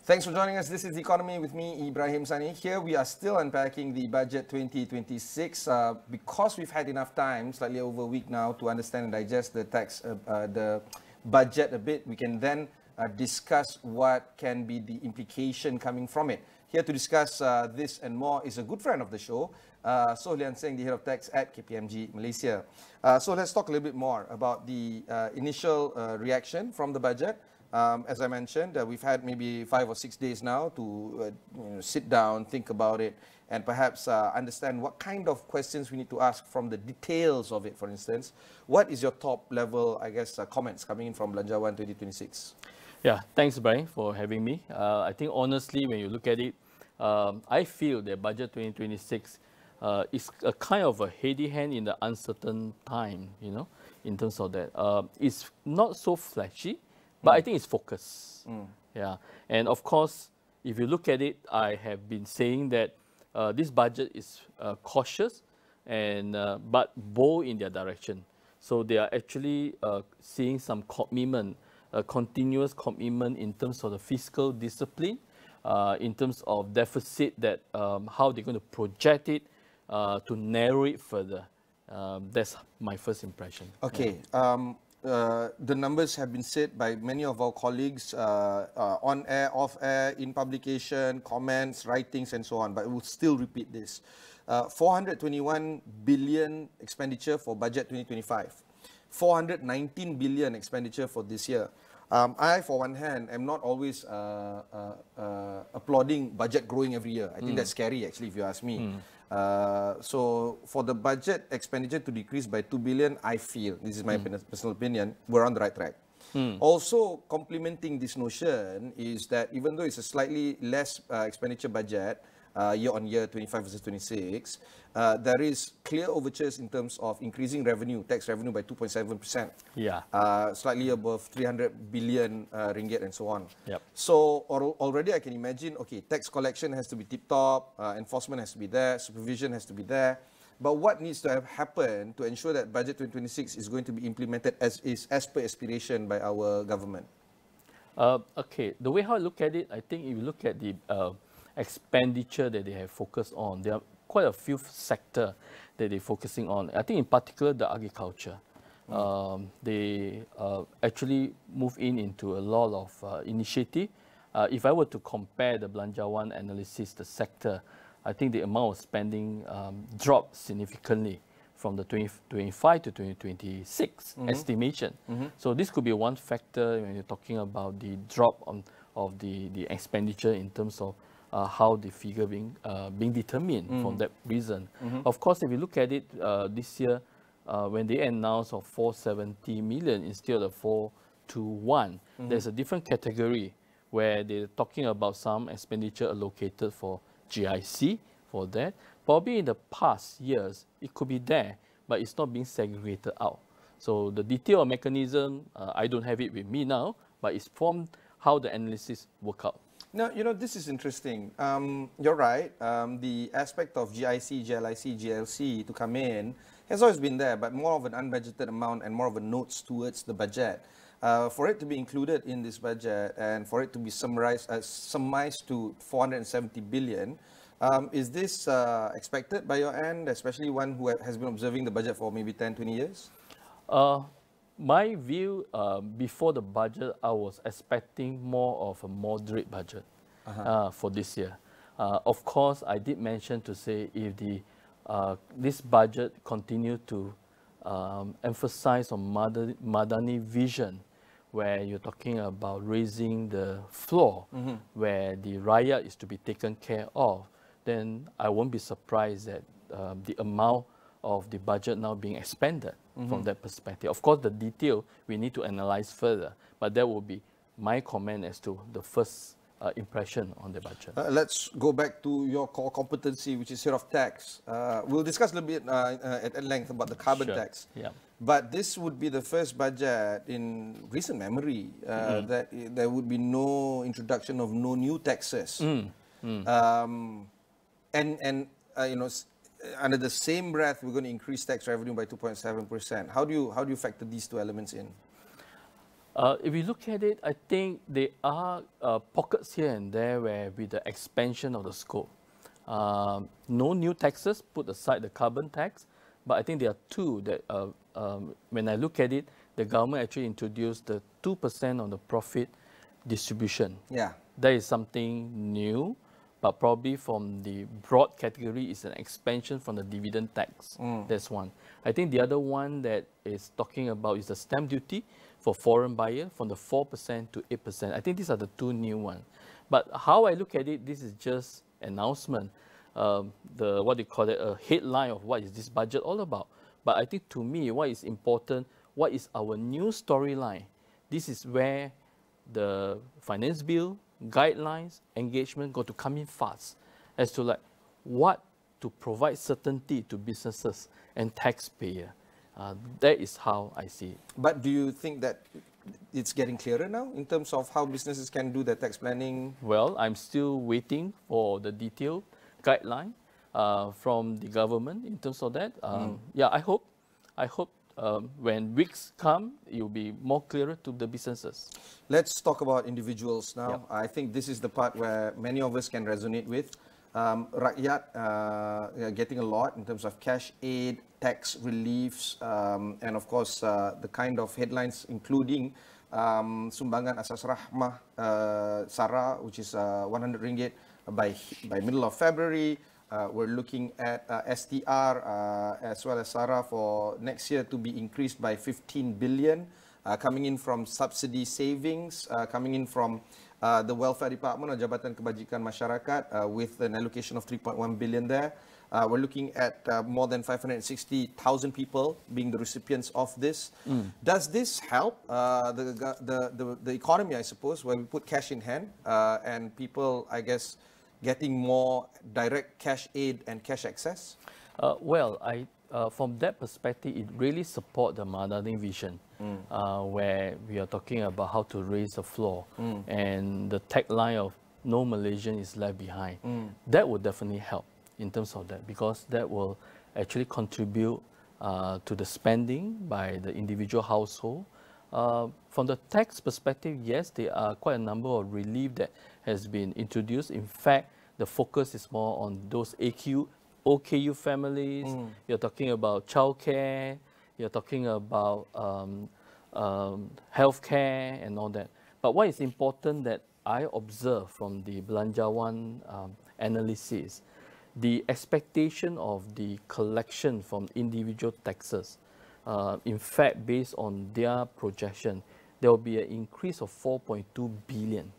Thanks for joining us. This is The Economy with me, Ibrahim Sani. Here we are still unpacking the budget 2026. Because we've had enough time, slightly over a week now, to understand and digest the budget a bit, we can then discuss what can be the implication coming from it. Here to discuss this and more is a good friend of the show, Liansung, the head of tax at KPMG Malaysia. So let's talk a little bit more about the initial reaction from the budget. As I mentioned, we've had maybe 5 or 6 days now to sit down, think about it, and perhaps understand what kind of questions we need to ask from the details of it. For instance, what is your top level, I guess, comments coming in from LANGSUNG 2026? Yeah, thanks, Brian, for having me. I think honestly, when you look at it, I feel that budget 2026 is a kind of a heady hand in the uncertain time, in terms of that. It's not so flashy, but I think it's focused. Yeah, and of course, if you look at it, I have been saying that this budget is cautious and but bold in their direction. So they are actually seeing some commitment, continuous commitment in terms of the fiscal discipline, in terms of deficit, that how they're going to project it to narrow it further. That's my first impression. Okay. Yeah. The numbers have been said by many of our colleagues on air, off air, in publication, comments, writings, and so on, but we'll still repeat this. 421 billion expenditure for budget 2025, 419 billion expenditure for this year. I, for one hand, am not always applauding budget growing every year. I think that's scary, actually, if you ask me. So for the budget expenditure to decrease by 2 billion, I feel, this is my personal opinion, we're on the right track. Also, complementing this notion is that even though it's a slightly less expenditure budget, year on year, 25 versus 26, there is clear overtures in terms of increasing revenue, tax revenue by 2.7%. Yeah. Slightly above 300 billion ringgit and so on. Yep. So already I can imagine, okay, tax collection has to be tip-top, enforcement has to be there, supervision has to be there. But what needs to have happened to ensure that budget 2026 is going to be implemented as per aspiration by our government? Okay, the way how I look at it, I think if you look at the expenditure that they have focused on, there are quite a few sectors that they're focusing on. I think in particular the agriculture. They actually move into a lot of initiative. If I were to compare the LANGSUNG analysis, the sector, I think the amount of spending dropped significantly from the 2025 to 2026 estimation. So this could be one factor when you're talking about the drop of the expenditure in terms of how the figure being determined from that reason. Of course, if you look at it this year, when they announced of 470 million instead of 421, there's a different category where they're talking about some expenditure allocated for GIC for that. Probably in the past years, it could be there, but it's not being segregated out. So the detail mechanism, I don't have it with me now, but it's from how the analysis work out. Now, this is interesting. You're right. The aspect of GIC, GLIC, GLC to come in has always been there, but more of an unbudgeted amount and more of a notes towards the budget. For it to be included in this budget and for it to be summarized to 470 billion, is this expected by your end, especially one who has been observing the budget for maybe 10, 20 years? My view, before the budget, I was expecting more of a moderate budget for this year. Of course, I did mention to say if this budget continue to emphasize on Madani vision, where you're talking about raising the floor, where the rakyat is to be taken care of, then I won't be surprised that the amount of the budget now being expanded from that perspective. Of course, the detail we need to analyze further, but that will be my comment as to the first impression on the budget. Let's go back to your core competency, which is head of tax. We'll discuss a little bit at length about the carbon tax. Yeah. But this would be the first budget in recent memory that there would be no introduction of no new taxes. Under the same breath, we're going to increase tax revenue by 2.7%. How do you factor these two elements in? If you look at it, I think there are pockets here and there where with the expansion of the scope, no new taxes, put aside the carbon tax, but I think there are two that, when I look at it, the government actually introduced the 2% on the profit distribution. Yeah. That is something new, but probably from the broad category is an expansion from the dividend tax. That's one. I think the other one that is talking about is the stamp duty for foreign buyer from the 4% to 8%. I think these are the two new ones. But how I look at it, this is just announcement. What they call it, a headline of what is this budget all about. But I think to me, what is important, what is our new storyline? This is where the finance bill, guidelines, engagement got to come in fast as to like what to provide certainty to businesses and taxpayer. That is how I see it. But do you think that it's getting clearer now in terms of how businesses can do their tax planning? Well, I'm still waiting for the detailed guideline from the government in terms of that. Yeah, I hope when weeks come, it will be more clearer to the businesses. Let's talk about individuals now. Yep. I think this is the part where many of us can resonate with. Rakyat getting a lot in terms of cash aid, tax reliefs, and of course the kind of headlines including Sumbangan Asas Rahmah Sara, which is 100 ringgit by middle of February. We're looking at STR as well as Sara for next year to be increased by 15 billion, coming in from subsidy savings, coming in from the Welfare Department or Jabatan Kebajikan Masyarakat with an allocation of 3.1 billion there. We're looking at more than 560,000 people being the recipients of this. Does this help the economy, I suppose, where we put cash in hand and people, I guess, getting more direct cash aid and cash access? Well, from that perspective, it really supports the Madani vision, where we are talking about how to raise the floor and the tagline of no Malaysian is left behind. That would definitely help in terms of that, because that will actually contribute to the spending by the individual household. From the tax perspective, yes, there are quite a number of relief that has been introduced. In fact, the focus is more on those OKU families. You're talking about childcare, you're talking about healthcare and all that. But what is important that I observe from the Belanjawan analysis, the expectation of the collection from individual taxes, in fact, based on their projection, there will be an increase of 4.2 billion.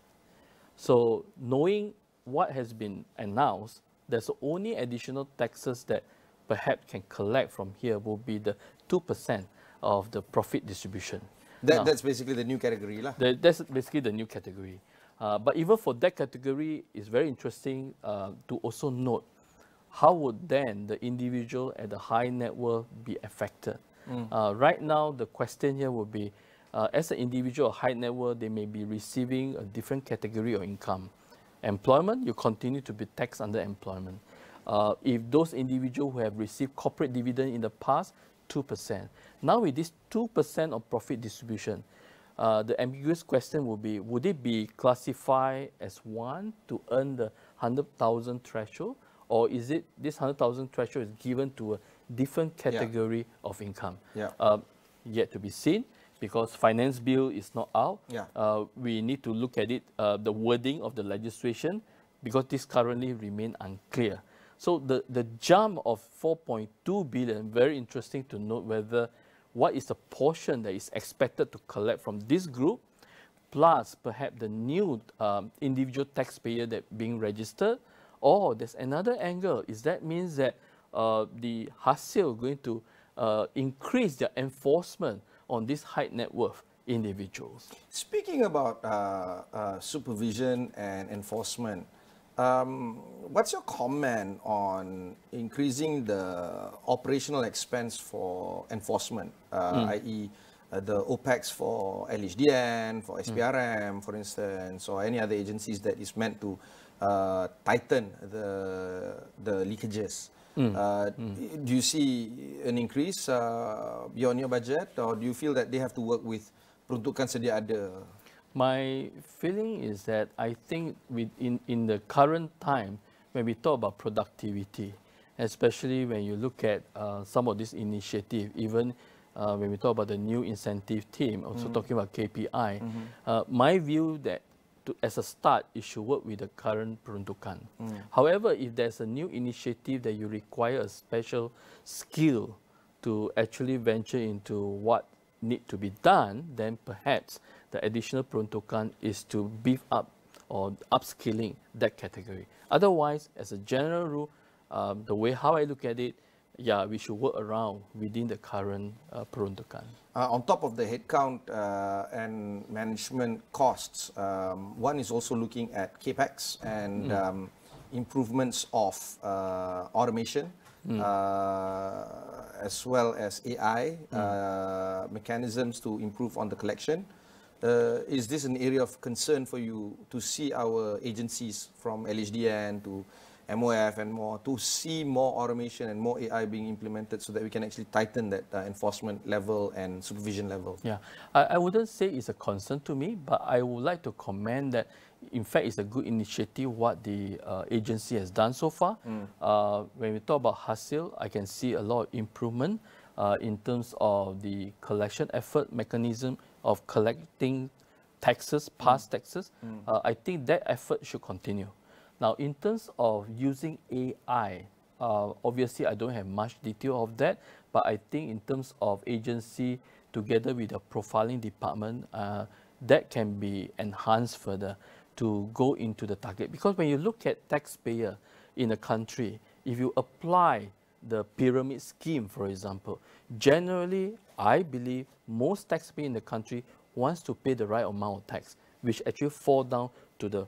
So knowing what has been announced, there's only additional taxes that perhaps can collect from here will be the 2% of the profit distribution. That's basically the new category, lah. That's basically the new category. But even for that category, it's very interesting to also note how would then the individual at the high net worth be affected. Right now, the question here would be, as an individual high net worth, they may be receiving a different category of income. Employment, you continue to be taxed under employment. If those individuals who have received corporate dividend in the past, 2%. Now with this 2% of profit distribution, the ambiguous question will be, would it be classified as one to earn the 100,000 threshold? Or is it this 100,000 threshold is given to a different category of income? Yet to be seen, because finance bill is not out. We need to look at it, the wording of the legislation, because this currently remain unclear. So the jump of 4.2 billion, very interesting to note whether what is the portion that is expected to collect from this group, plus perhaps the new individual taxpayer that being registered, or there's another angle, is that means that the hasil going to increase their enforcement on these high net worth individuals. Speaking about supervision and enforcement, what's your comment on increasing the operational expense for enforcement, i.e. The OPEX for LHDN, for SPRM, for instance, or any other agencies that is meant to tighten the leakages? Do you see an increase beyond your budget, or do you feel that they have to work with peruntukan sedia ada? My feeling is that I think in the current time, when we talk about productivity, especially when you look at some of this initiative, even when we talk about the new incentive team, also talking about KPI, my view that as a start, it should work with the current peruntukan. However, if there's a new initiative that you require a special skill to actually venture into what need to be done, then perhaps the additional peruntukan is to beef up or upskilling that category. Otherwise, as a general rule, the way how I look at it, yeah, we should work around within the current peruntukan. On top of the headcount and management costs, one is also looking at capex and improvements of automation, as well as AI mechanisms to improve on the collection. Is this an area of concern for you to see our agencies from LHDN to MOF and more, to see more automation and more AI being implemented so that we can actually tighten that enforcement level and supervision level? Yeah, I wouldn't say it's a concern to me, but I would like to comment that in fact it's a good initiative what the agency has done so far. When we talk about hasil, I can see a lot of improvement in terms of the collection effort mechanism of collecting taxes, past taxes. I think that effort should continue. Now, in terms of using AI, obviously I don't have much detail of that, but I think in terms of agency together with the profiling department, that can be enhanced further to go into the target. Because when you look at taxpayer in a country, if you apply the pyramid scheme, for example, generally, I believe most taxpayer in the country wants to pay the right amount of tax, which actually fall down to the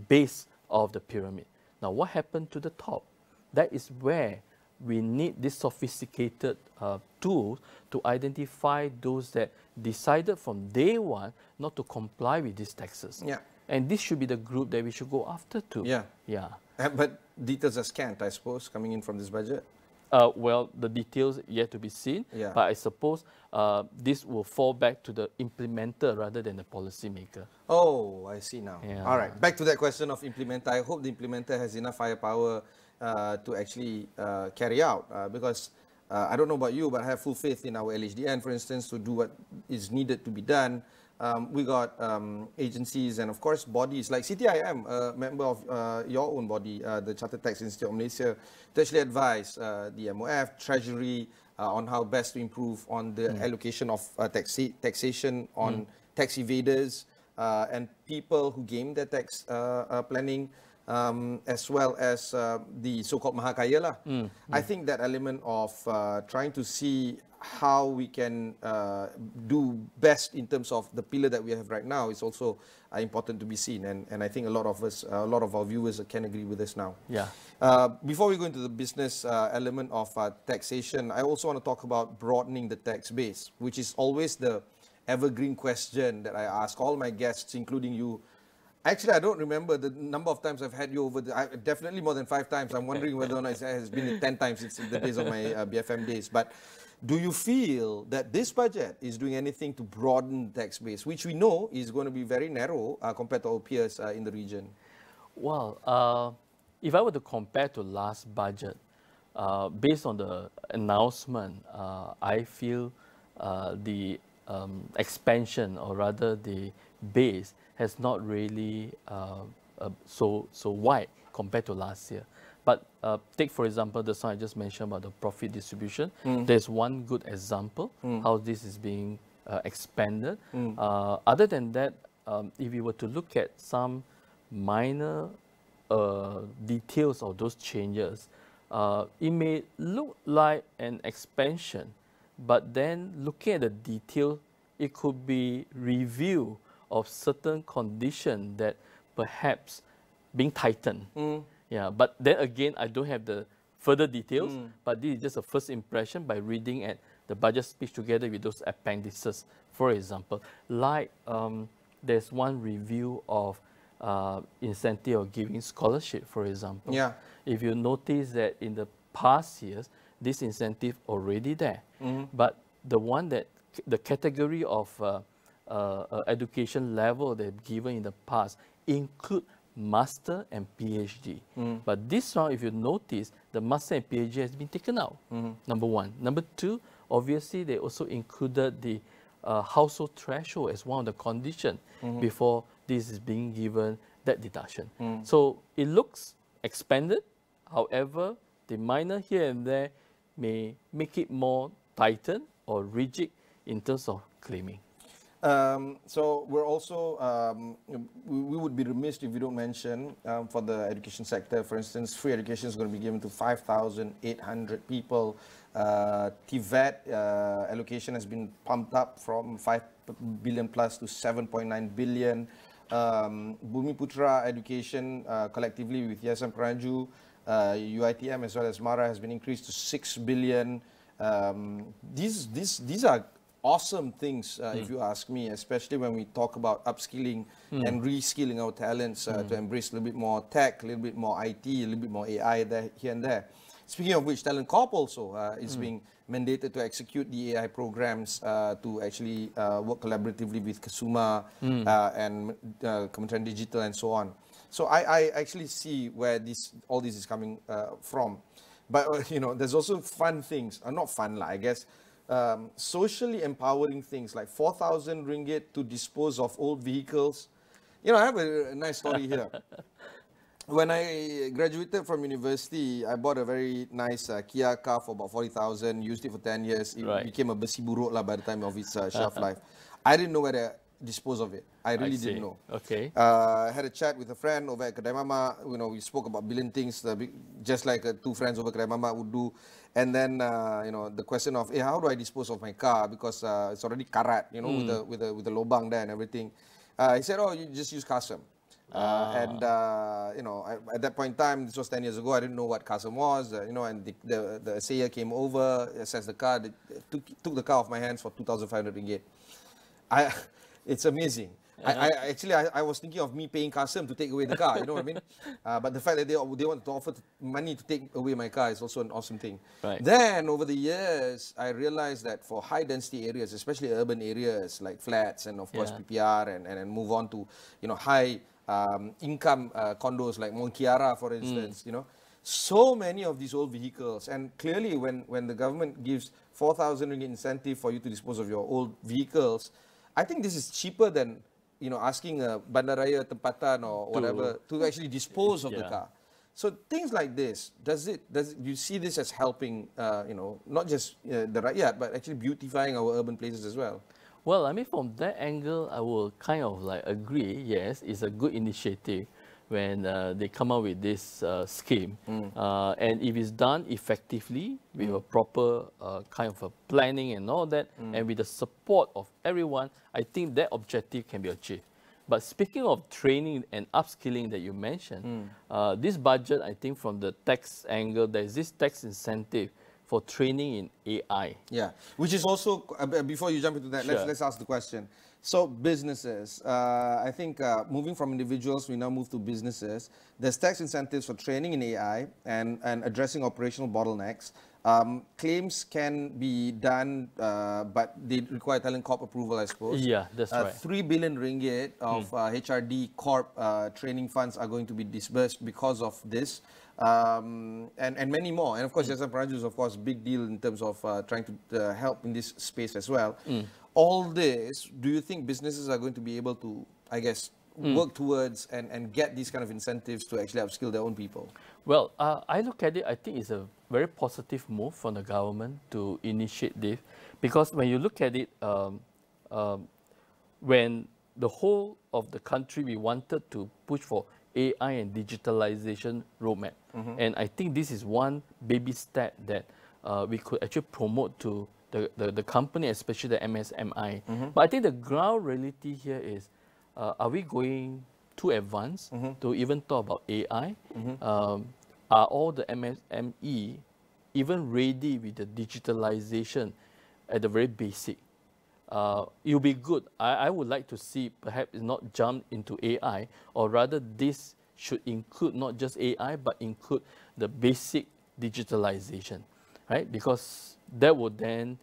base of the pyramid. Now, what happened to the top? That is where we need this sophisticated tool to identify those that decided from day one not to comply with these taxes. Yeah. And this should be the group that we should go after too. Yeah. Yeah. But details are scant, I suppose, coming in from this budget. Well, the details yet to be seen, Yeah. but I suppose this will fall back to the implementer rather than the policymaker. Oh, I see now. Yeah. All right, back to that question of implementer. I hope the implementer has enough firepower to actually carry out, because I don't know about you, but I have full faith in our LHDN, for instance, to do what is needed to be done. We got agencies and, of course, bodies like CTIM, a member of your own body, the Chartered Tax Institute of Malaysia, to actually advise the MOF, Treasury, on how best to improve on the allocation of taxation on tax evaders and people who game their tax planning, as well as the so-called Mahakaya lah. I think that element of trying to see how we can do best in terms of the pillar that we have right now is also important to be seen, and I think a lot of us, a lot of our viewers can agree with us now. Yeah. Before we go into the business element of taxation, I also want to talk about broadening the tax base, which is always the evergreen question that I ask all my guests, including you. Actually, I don't remember the number of times I've had you over. Definitely more than 5 times. I'm wondering whether or not it has been 10 times since the days of my BFM days. But do you feel that this budget is doing anything to broaden the tax base, which we know is going to be very narrow compared to our peers in the region? Well, if I were to compare to last budget, based on the announcement, I feel the expansion, or rather the base, has not really so wide compared to last year. But take, for example, the one I just mentioned about the profit distribution. There's one good example how this is being expanded. Other than that, if you were to look at some minor details of those changes, it may look like an expansion, but then looking at the detail, it could be review of certain condition that perhaps being tightened. Yeah, but then again, I don't have the further details, but this is just a first impression by reading at the budget speech together with those appendices. For example, like there's one review of incentive of giving scholarship, for example. Yeah. If you notice that in the past years, this incentive already there, but the one that the category of education level they've given in the past include master and PhD. But this round, if you notice, the master and PhD has been taken out, number one. Number two, obviously, they also included the household threshold as one of the conditions before this is being given that deduction. So it looks expanded. However, the minor here and there may make it more tightened or rigid in terms of claiming. So we're also, we would be remiss if we don't mention for the education sector, for instance, free education is going to be given to 5,800 people. TVET allocation has been pumped up from 5 billion plus to 7.9 billion. Bumiputra education collectively with Yayasan Peranju, UiTM as well as MARA has been increased to 6 billion. These are awesome things, if you ask me, especially when we talk about upskilling and reskilling our talents to embrace a little bit more tech, a little bit more IT, a little bit more AI there, here and there. Speaking of which, Talent Corp also is being mandated to execute the AI programs to actually work collaboratively with Kasuma and Kementerian Digital and so on. So I actually see where all this is coming from. But, you know, there's also fun things, not fun, I guess, socially empowering things like 4,000 ringgit to dispose of old vehicles. You know, I have a nice story here. When I graduated from university, I bought a very nice Kia car for about 40,000, used it for 10 years. It became a besi buruk by the time of its shelf life. I didn't know where to dispose of it. I really didn't know. Okay. I had a chat with a friend over at Kedai Mama. You know, we spoke about billion things, just like two friends over Kedai Mama would do. And then, you know, the question of, hey, how do I dispose of my car? Because it's already karat, you know, with the lobang there and everything. He said, oh, you just use custom. And, you know, at that point in time, this was 10 years ago, I didn't know what custom was, you know, and the assayer came over, assessed the car, took the car off my hands for 2,500 ringgit. It's amazing. I was thinking of me paying custom to take away the car, you know what I mean? But the fact that they wanted to offer money to take away my car is also an awesome thing. Right. Then, over the years, I realized that for high-density areas, especially urban areas like flats and, of course, PPR and move on to, you know, high income condos like Monkiara, for instance, you know, so many of these old vehicles. And clearly, when the government gives 4,000 ringgit incentive for you to dispose of your old vehicles, I think this is cheaper than, you know, asking a Bandaraya Tempatan or whatever to actually dispose of the car. So things like this, does you see this as helping, you know, not just the rakyat, but actually beautifying our urban places as well? Well, I mean, from that angle, I will kind of like agree. Yes, it's a good initiative when they come up with this scheme. And if it's done effectively with a proper kind of a planning and all that, and with the support of everyone, I think that objective can be achieved. But speaking of training and upskilling that you mentioned, this budget, I think from the tax angle, there's this tax incentive for training in AI. Yeah, which is also, before you jump into that, let's ask the question. So businesses, I think moving from individuals, we now move to businesses. There's tax incentives for training in AI and addressing operational bottlenecks. Claims can be done, but they require Talent Corp approval, I suppose. Yeah, that's right. 3 billion ringgit of HRD Corp training funds are going to be disbursed because of this. And many more. And of course, Yayasan Peranju is, of course, a big deal in terms of trying to help in this space as well. All this, do you think businesses are going to be able to, I guess, work towards and get these kind of incentives to actually upskill their own people? Well, I look at it, I think it's a very positive move from the government to initiate this, because when you look at it, when the whole of the country, we wanted to push for AI and digitalization roadmap. And I think this is one baby step that we could actually promote to the company, especially the MSMI. But I think the ground reality here is, are we going too advanced to even talk about AI? Are all the MSME even ready with the digitalization at the very basic? It will be good. I would like to see perhaps not jump into AI, or rather this should include not just AI, but include the basic digitalization, right? Because that would then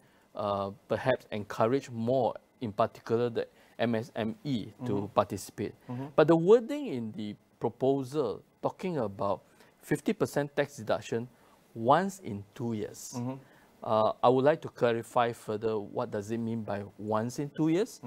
perhaps encourage more, in particular the MSME to participate. But the wording in the proposal talking about 50% tax deduction once in 2 years. I would like to clarify further what does it mean by once in 2 years.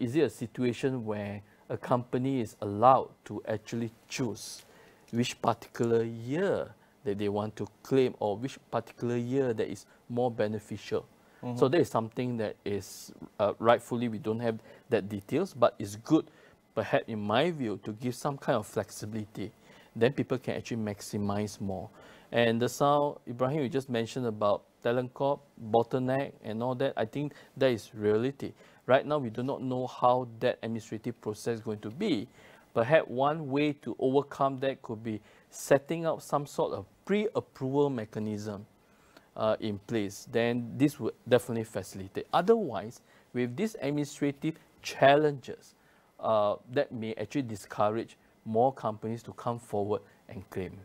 Is it a situation where a company is allowed to actually choose which particular year that they want to claim or which particular year that is more beneficial? So that is something that is rightfully we don't have that details, but it's good, perhaps in my view, to give some kind of flexibility. Then people can actually maximize more. And the sound, Ibrahim, you just mentioned about talent corp, bottleneck, and all that. I think that is reality. Right now, we do not know how that administrative process is going to be. Perhaps one way to overcome that could be setting up some sort of pre-approval mechanism in place. Then this would definitely facilitate. Otherwise, with these administrative challenges, that may actually discourage more companies to come forward and claim.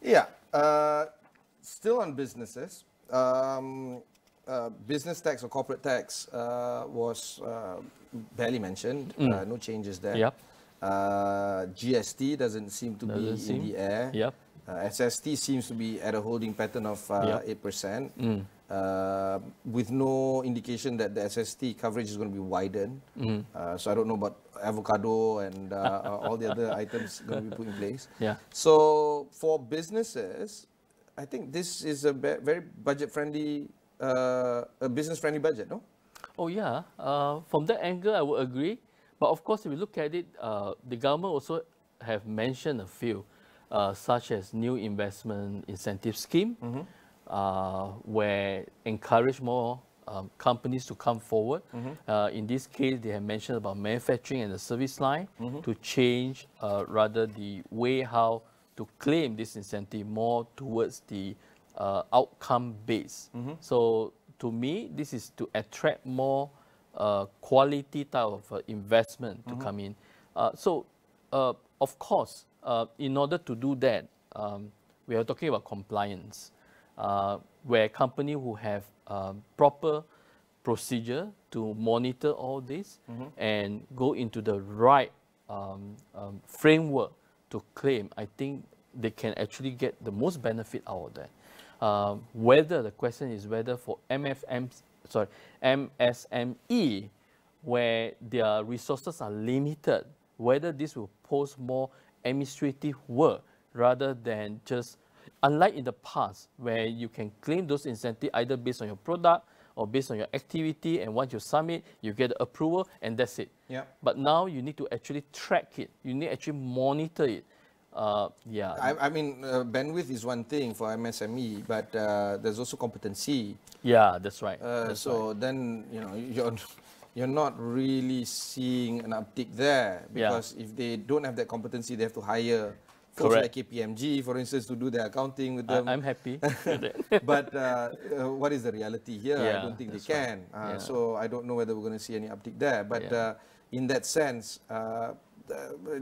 Yeah, still on businesses. Business tax or corporate tax was barely mentioned. No changes there. Yep. GST doesn't seem to be in the air. Yep. SST seems to be at a holding pattern of 8%, with no indication that the SST coverage is going to be widened. So I don't know about avocado and all the other items going to be put in place. Yeah. So for businesses, I think this is a very budget-friendly, a business-friendly budget, no? Oh yeah, from that angle I would agree. But of course, if you look at it, the government also have mentioned a few, such as new investment incentive scheme, where encourage more companies to come forward. In this case, they have mentioned about manufacturing and the service line to change rather the way how to claim this incentive more towards the outcome base. So to me, this is to attract more quality type of investment to come in. So of course, in order to do that, we are talking about compliance, where company who have proper procedure to monitor all this and go into the right framework to claim, I think they can actually get the most benefit out of that. Whether the question is whether for MSME, where their resources are limited, whether this will pose more administrative work rather than just, unlike in the past, where you can claim those incentives either based on your product or based on your activity, and once you submit, you get the approval, and that's it. Yeah. But now you need to actually track it. You need to actually monitor it. Yeah. I mean, bandwidth is one thing for MSME, but there's also competency. Yeah, that's right. Then you're not really seeing an uptick there, because if they don't have that competency, they have to hire folks like KPMG, for instance, to do their accounting with them. I'm happy with that. But what is the reality here? Yeah, I don't think they can. Right. So I don't know whether we're going to see any uptick there. But in that sense,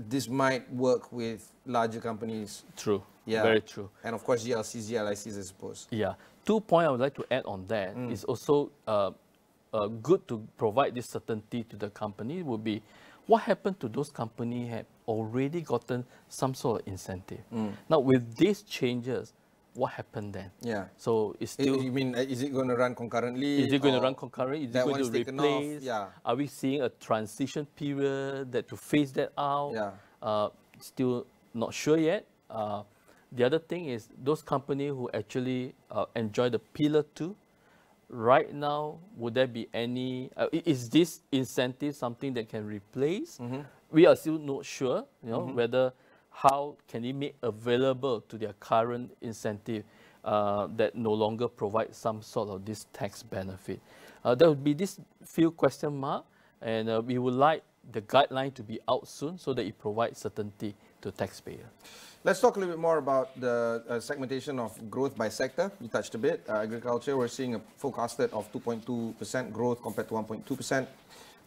this might work with larger companies. True. Yeah. Very true. And of course, GLCs, GLICs, I suppose. Yeah. 2 points I would like to add on that is also good to provide this certainty to the company would be, what happened to those companies have already gotten some sort of incentive? Now, with these changes, what happened then? Yeah. So it's still... You mean, is it going to run concurrently? Is it going to run concurrently? Is it going to replace? Yeah. Are we seeing a transition period that to phase that out? Yeah. Still not sure yet. The other thing is those companies who actually enjoy the Pillar 2, right now, would there be any, is this incentive something that can replace? We are still not sure, whether how can it make available to their current incentive that no longer provide some sort of this tax benefit. There will be this few question mark, and we would like the guideline to be out soon so that it provides certainty to taxpayer. Let's talk a little bit more about the segmentation of growth by sector. You touched a bit. Agriculture, we're seeing a forecasted of 2.2% growth compared to 1.2%.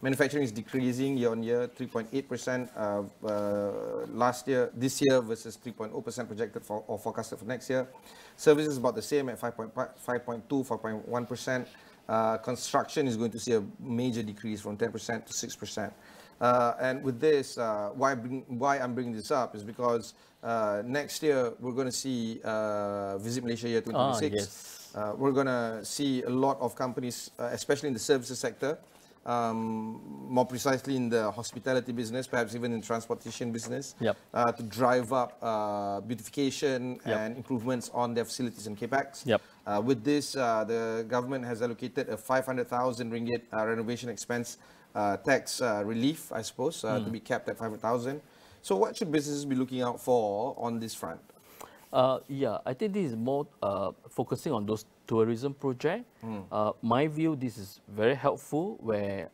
Manufacturing is decreasing year on year, 3.8% last year, this year versus 3.0% projected or forecasted for next year. Services about the same at 5.2, 4.1%. Construction is going to see a major decrease from 10% to 6%. And with this, why I'm bringing this up is because next year we're going to see Visit Malaysia Year 2026. Yes. We're going to see a lot of companies, especially in the services sector, more precisely in the hospitality business, perhaps even in transportation business, Yep. to drive up beautification Yep. and improvements on their facilities and capex. Yep. With this, the government has allocated a 500,000 ringgit renovation expense tax relief, I suppose, to be capped at 500,000. So what should businesses be looking out for on this front? Yeah, I think this is more focusing on those tourism projects. My view, this is very helpful where,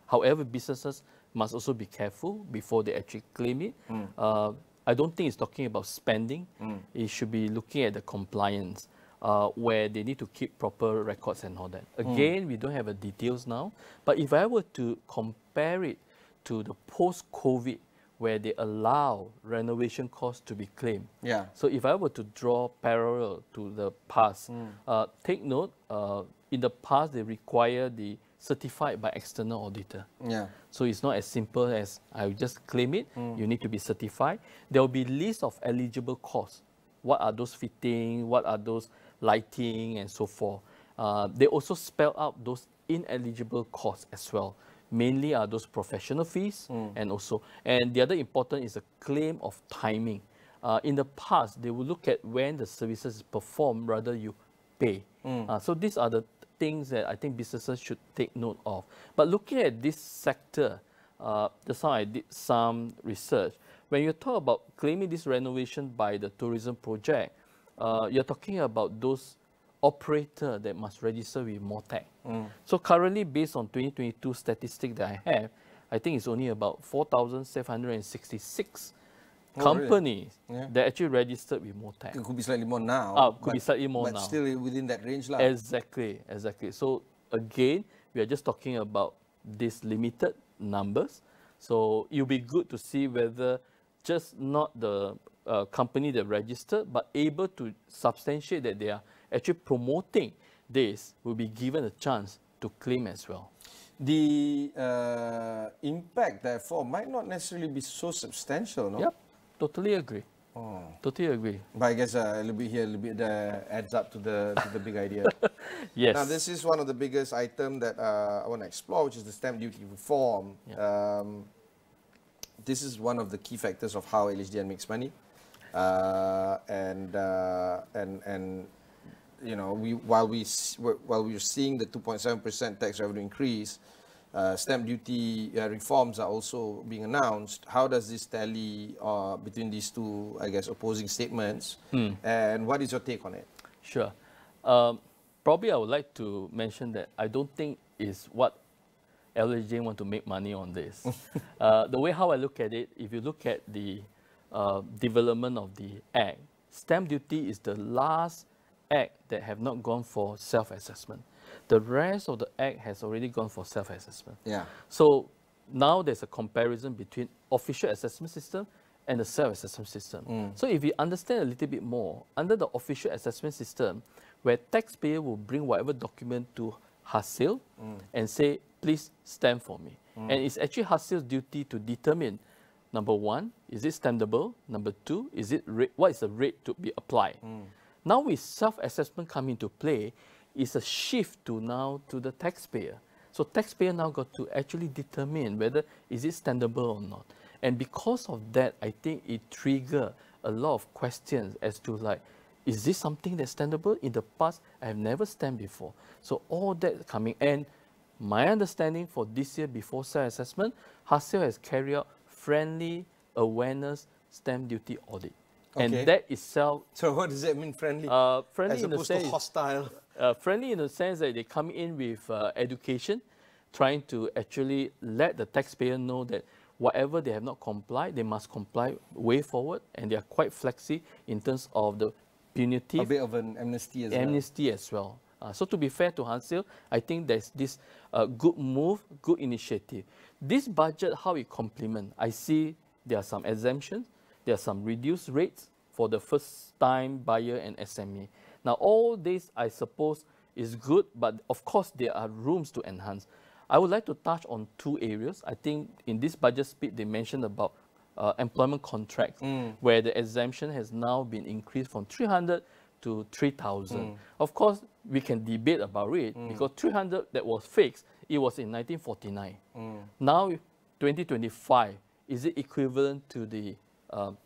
however, businesses must also be careful before they actually claim it. I don't think it's talking about spending. It should be looking at the compliance, where they need to keep proper records and all that. Again, we don't have the details now, but if I were to compare it to the post-COVID, where they allow renovation costs to be claimed. Yeah. So if I were to draw parallel to the past, take note, in the past they require the certified by external auditor. Yeah. So it's not as simple as I just claim it, you need to be certified. There will be list of eligible costs. What are those fitting, what are those lighting and so forth. They also spell out those ineligible costs as well. Mainly are those professional fees and the other important is a claim of timing. In the past, they will look at when the services is performed rather you pay. So these are the things that I think businesses should take note of. But looking at this sector, just now I did some research. When you talk about claiming this renovation by the tourism project, you're talking about those operator that must register with MOTAC. So currently, based on 2022 statistic that I have, I think it's only about 4,766 companies that actually registered with MOTAC. It could be slightly more now. Could be slightly more but now. still within that range. Exactly, exactly. So again, we are just talking about these limited numbers. So it'll be good to see whether just not the company that registered, but able to substantiate that they are actually promoting this, will be given a chance to claim as well. The impact, therefore, might not necessarily be so substantial, no? Yep, totally agree. Totally agree. But I guess a little bit here, a little bit there adds up to the big idea. Yes. Now, this is one of the biggest items that I want to explore, which is the stamp duty reform. Yeah. This is one of the key factors of how LHDN makes money. And you know, while we're seeing the 2.7% tax revenue increase, stamp duty reforms are also being announced. How does this tally between these two, I guess, opposing statements? And what is your take on it? Sure. Probably I would like to mention that I don't think is what LHJ want to make money on this. The way how I look at it, if you look at the development of the Act, stamp duty is the last Act that have not gone for self-assessment. The rest of the Act has already gone for self-assessment. Yeah. So now there's a comparison between official assessment system and the self-assessment system. So if you understand a little bit more, under the official assessment system, where taxpayer will bring whatever document to Hasil and say, please stamp for me. And it's actually Hasil's duty to determine, number one, is it stampable? Number two, is it what is the rate to be applied? Now with self-assessment come into play, it's a shift to the taxpayer. So taxpayer now got to actually determine whether is it stampable or not. And because of that, I think it triggered a lot of questions as to like, is this something that's stampable? In the past, I have never stamped before. So all that coming, and my understanding for this year before self-assessment, Hasil has carried out friendly awareness stamp duty audit. Okay. And that itself... So what does that mean, friendly? Friendly as in the opposed sense, to hostile? Friendly in the sense that they come in with education, trying to actually let the taxpayer know that whatever they have not complied, they must comply way forward, and they are quite flexi in terms of the punitive... A bit of an amnesty as well. Amnesty as well. So to be fair to Hasil, I think there's this good move, good initiative. This budget, how it complement, I see there are some exemptions, there are some reduced rates for the first-time buyer and SME. Now, all this, I suppose, is good, but of course there are rooms to enhance. I would like to touch on two areas. I think in this budget speech they mentioned about employment contracts, where the exemption has now been increased from 300 to 3,000. Of course, we can debate about it because 300 that was fixed, it was in 1949. Now, 2025, is it equivalent to the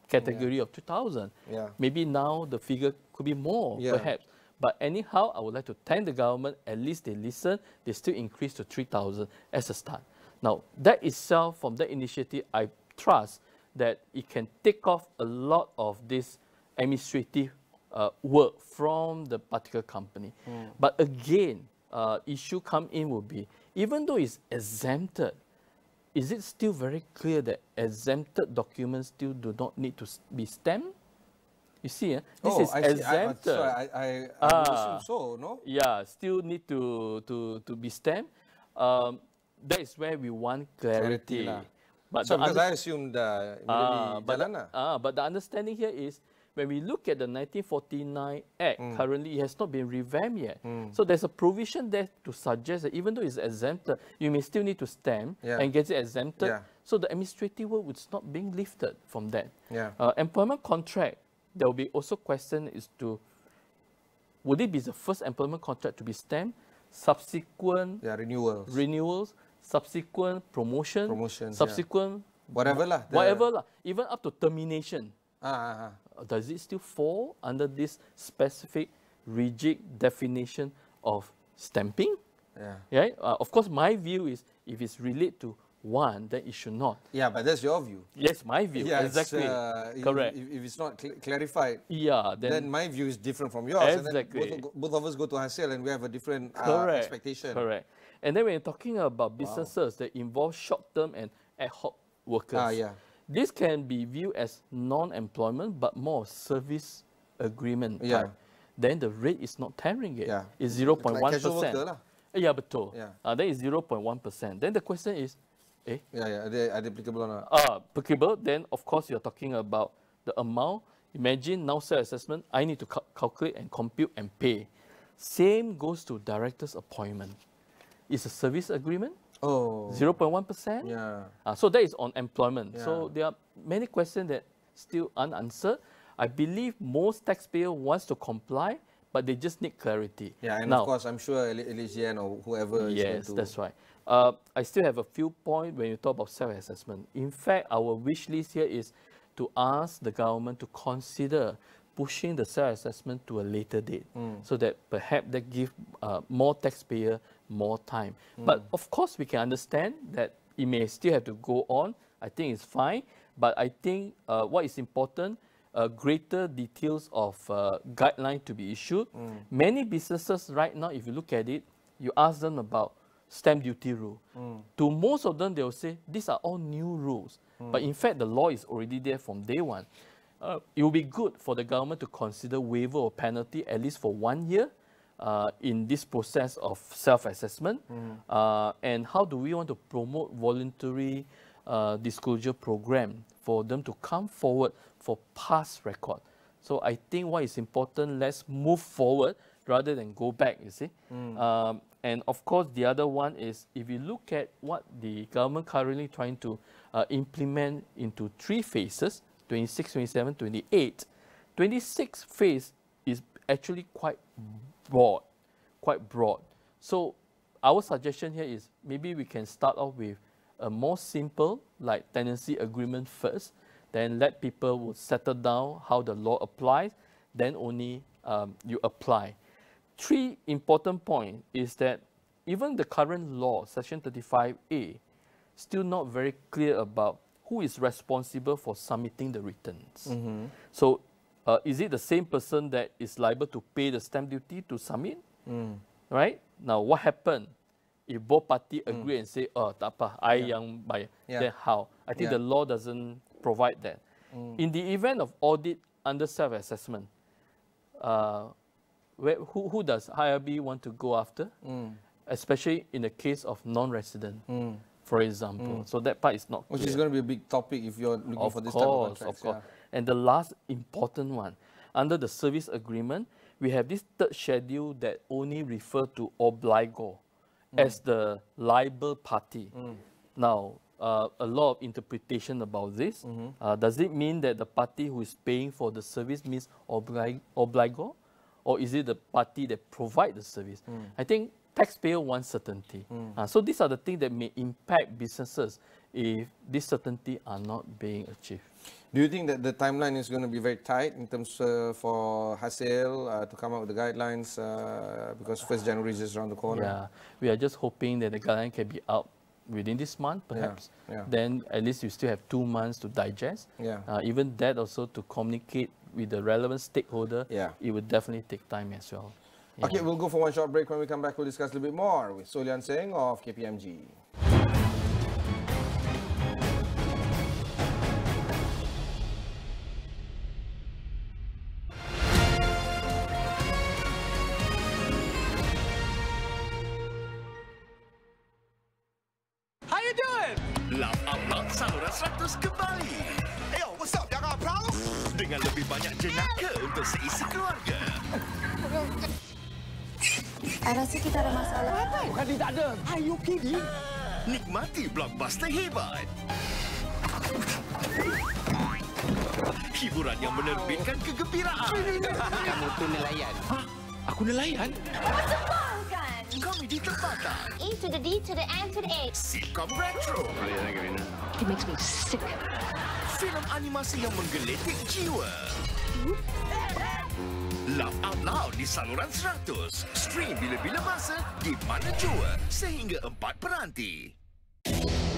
category of 2,000? Maybe now the figure could be more, perhaps. But anyhow, I would like to thank the government. At least they listen. They still increase to 3,000 as a start. Now, that itself, from that initiative, I trust that it can take off a lot of this administrative work from the particular company. But again, issue come in will be, even though it's exempted, is it still very clear that exempted documents still do not need to be stamped? You see, this is exempted. I assume so, no? Yeah, still need to be stamped. That is where we want clarity. But so because I assumed but the understanding here is, when we look at the 1949 Act, currently it has not been revamped yet. So there's a provision there to suggest that even though it's exempted, you may still need to stamp and get it exempted. So the administrative work would stop being lifted from that. Employment contract, there will be also question is to, would it be the first employment contract to be stamped, subsequent renewals, subsequent promotions, subsequent whatever lah, even up to termination. Does it still fall under this specific rigid definition of stamping? Of course, my view is if it's related to one, then it should not. Yeah, but that's your view. Yes, my view. Exactly. Correct. If it's not clarified, then my view is different from yours. Exactly. And then both of us go to Hasil and we have a different expectation. Correct. And then when you're talking about businesses that involve short-term and ad hoc workers, this can be viewed as non-employment, but more service agreement type. Then the rate is not 10 ringgit. It's 0.1%. Yeah, betul. Then it's 0.1%. Then the question is, are they applicable or not? Applicable, then of course you're talking about the amount. Imagine now self-assessment, I need to calculate and compute and pay. Same goes to director's appointment. It's a service agreement. 0.1%. So that is on employment. So there are many questions that still unanswered. I believe most taxpayer wants to comply, but they just need clarity. And now, of course, I'm sure LGN or whoever is going to... That's right. I still have a few points when you talk about self-assessment. In fact, our wish list here is to ask the government to consider pushing the self-assessment to a later date, so that perhaps that gives more taxpayer more time. But of course, we can understand that it may still have to go on. I think it's fine. But I think what is important, greater details of guideline to be issued. Many businesses right now, if you look at it, you ask them about stamp duty rule. To most of them, they will say, these are all new rules. But in fact, the law is already there from day one. It will be good for the government to consider waiver or penalty at least for 1 year in this process of self-assessment. And how do we want to promote voluntary disclosure program for them to come forward for past record? So I think what is important, let's move forward rather than go back, you see. And of course, the other one is, if you look at what the government currently trying to implement into 3 phases, 26, 27, 28. 26 phase is actually quite broad. So our suggestion here is maybe we can start off with a more simple, like tenancy agreement first, then let people will settle down how the law applies, then only you apply. 3 important points is that even the current law, Section 35A, still not very clear about who is responsible for submitting the returns. So is it the same person that is liable to pay the stamp duty to submit? Right? Now, what happened if both parties agree and say, tak apa, I yang bayar? Then how? I think the law doesn't provide that. In the event of audit under self-assessment, who does IRB want to go after? Especially in the case of non-resident, for example. So that part is not clear. Which is going to be a big topic if you're looking for this type of contracts. Of course. And the last important one, under the service agreement, we have this third schedule that only refer to obligor as the liable party. Now, a lot of interpretation about this. Does it mean that the party who is paying for the service means obligor? Or is it the party that provide the service? I think taxpayer wants certainty. So these are the things that may impact businesses if this certainty are not being achieved. Do you think that the timeline is going to be very tight in terms for Hasil to come up with the guidelines because 1st January is just around the corner? Yeah, we are just hoping that the guideline can be out within this month, perhaps. Then at least you still have 2 months to digest. Even that also to communicate with the relevant stakeholder, it will definitely take time as well. Okay, we'll go for one short break. When we come back, we'll discuss a little bit more with So Leansing of KPMG. Saluran 100 kembali. Yo, what's up? Y'all got a problem? Dengan lebih banyak jenaka untuk seisi keluarga. I rasa kita ada masalah. Bukan dia tak ada. Are you kidding? Nikmati blockbuster hebat. Hiburan yang menerbitkan kegembiraan. Kamu tu nelayan. Hah? Aku nelayan? Membawakan. Komedi tempatan. E to the D to the N to the A. Sitcom retro. It makes me sick. Filem animasi yang menggelitik jiwa. Laugh Out Loud di saluran 100. Stream bila-bila masa, di mana jua, sehingga 4 peranti.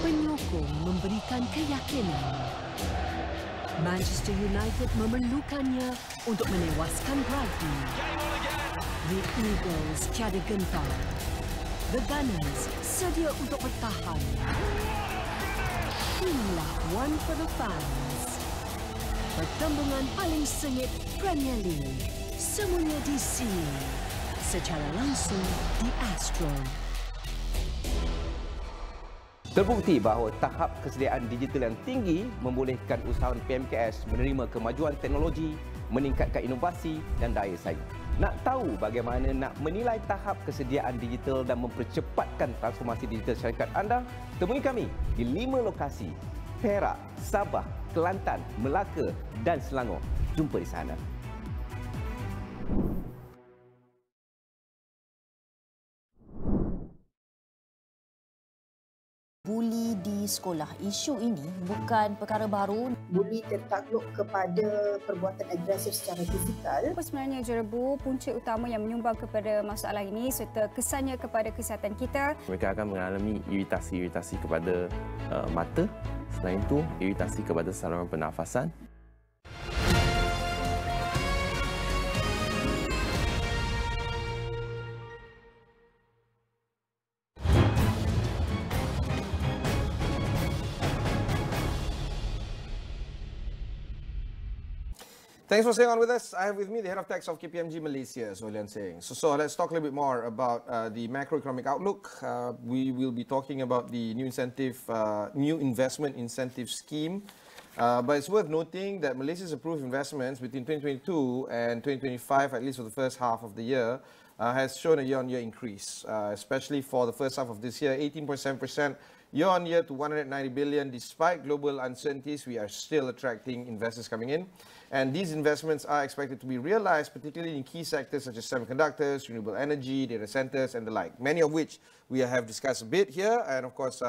Penyokong memberikan keyakinan. Manchester United memerlukannya untuk menewaskan Brighton. The Eagles tiada gentar. The Gunners sedia untuk bertahan. Inilah One for the Fans. Pertembungan paling sengit Premier League. Semuanya di sini. Secara langsung di Astro. Terbukti bahawa tahap kesediaan digital yang tinggi membolehkan usahawan PMKS menerima kemajuan teknologi, meningkatkan inovasi dan daya saing. Nak tahu bagaimana nak menilai tahap kesediaan digital dan mempercepatkan transformasi digital syarikat anda? Temui kami di 5 lokasi: Perak, Sabah, Kelantan, Melaka dan Selangor. Jumpa di sana. Buli di sekolah. Isu ini bukan perkara baru. Buli tertakluk kepada perbuatan agresif secara fizikal. Apa sebenarnya jerebu punca utama yang menyumbang kepada masalah ini serta kesannya kepada kesihatan kita? Mereka akan mengalami iritasi kepada mata. Selain itu, iritasi kepada saluran pernafasan. Thanks for staying on with us. I have with me the head of tax of KPMG Malaysia, So Leansing. So let's talk a little bit more about the macroeconomic outlook. We will be talking about the new investment incentive scheme. But it's worth noting that Malaysia's approved investments between 2022 and 2025, at least for the first half of the year, has shown a year-on-year increase, especially for the first half of this year, 18.7% year-on-year to 190 billion. Despite global uncertainties, we are still attracting investors coming in. And these investments are expected to be realized, particularly in key sectors such as semiconductors, renewable energy, data centers, and the like, many of which we have discussed a bit here. And of course,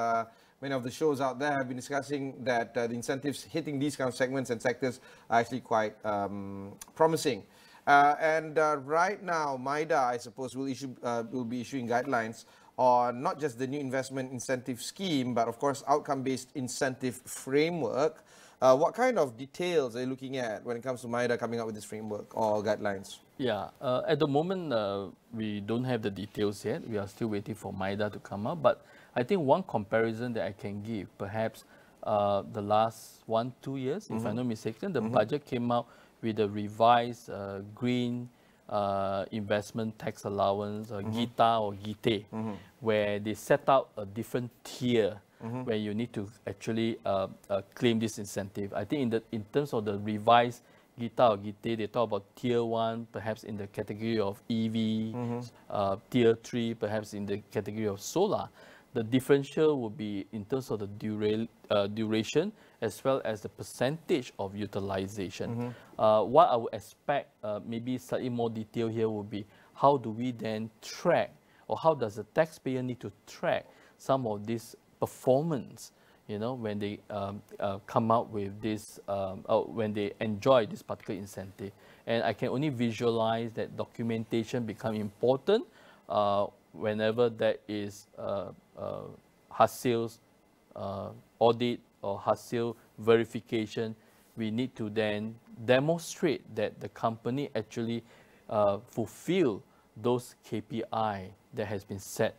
many of the shows out there have been discussing that the incentives hitting these kind of segments and sectors are actually quite promising. Right now, MIDA, I suppose, will be issuing guidelines on not just the new investment incentive scheme, but of course, outcome-based incentive framework. What kind of details are you looking at when it comes to MIDA coming up with this framework or guidelines? Yeah, at the moment, we don't have the details yet. We are still waiting for MIDA to come up. But I think one comparison that I can give, perhaps the last 1-2 years, if I'm not mistaken, the budget came out with a revised green investment tax allowance, GITA or GITE, where they set out a different tier where you need to actually claim this incentive. I think in terms of the revised Gita or Gite, they talk about tier 1, perhaps in the category of EV, tier 3, perhaps in the category of solar. The differential would be in terms of the duration as well as the percentage of utilization. What I would expect, maybe slightly more detail here, would be how do we then track, or how does the taxpayer need to track some of this performance, you know, when they come out with this, when they enjoy this particular incentive. And I can only visualize that documentation become important whenever there is hasil audit or hasil verification. We need to then demonstrate that the company actually fulfill those KPI that has been set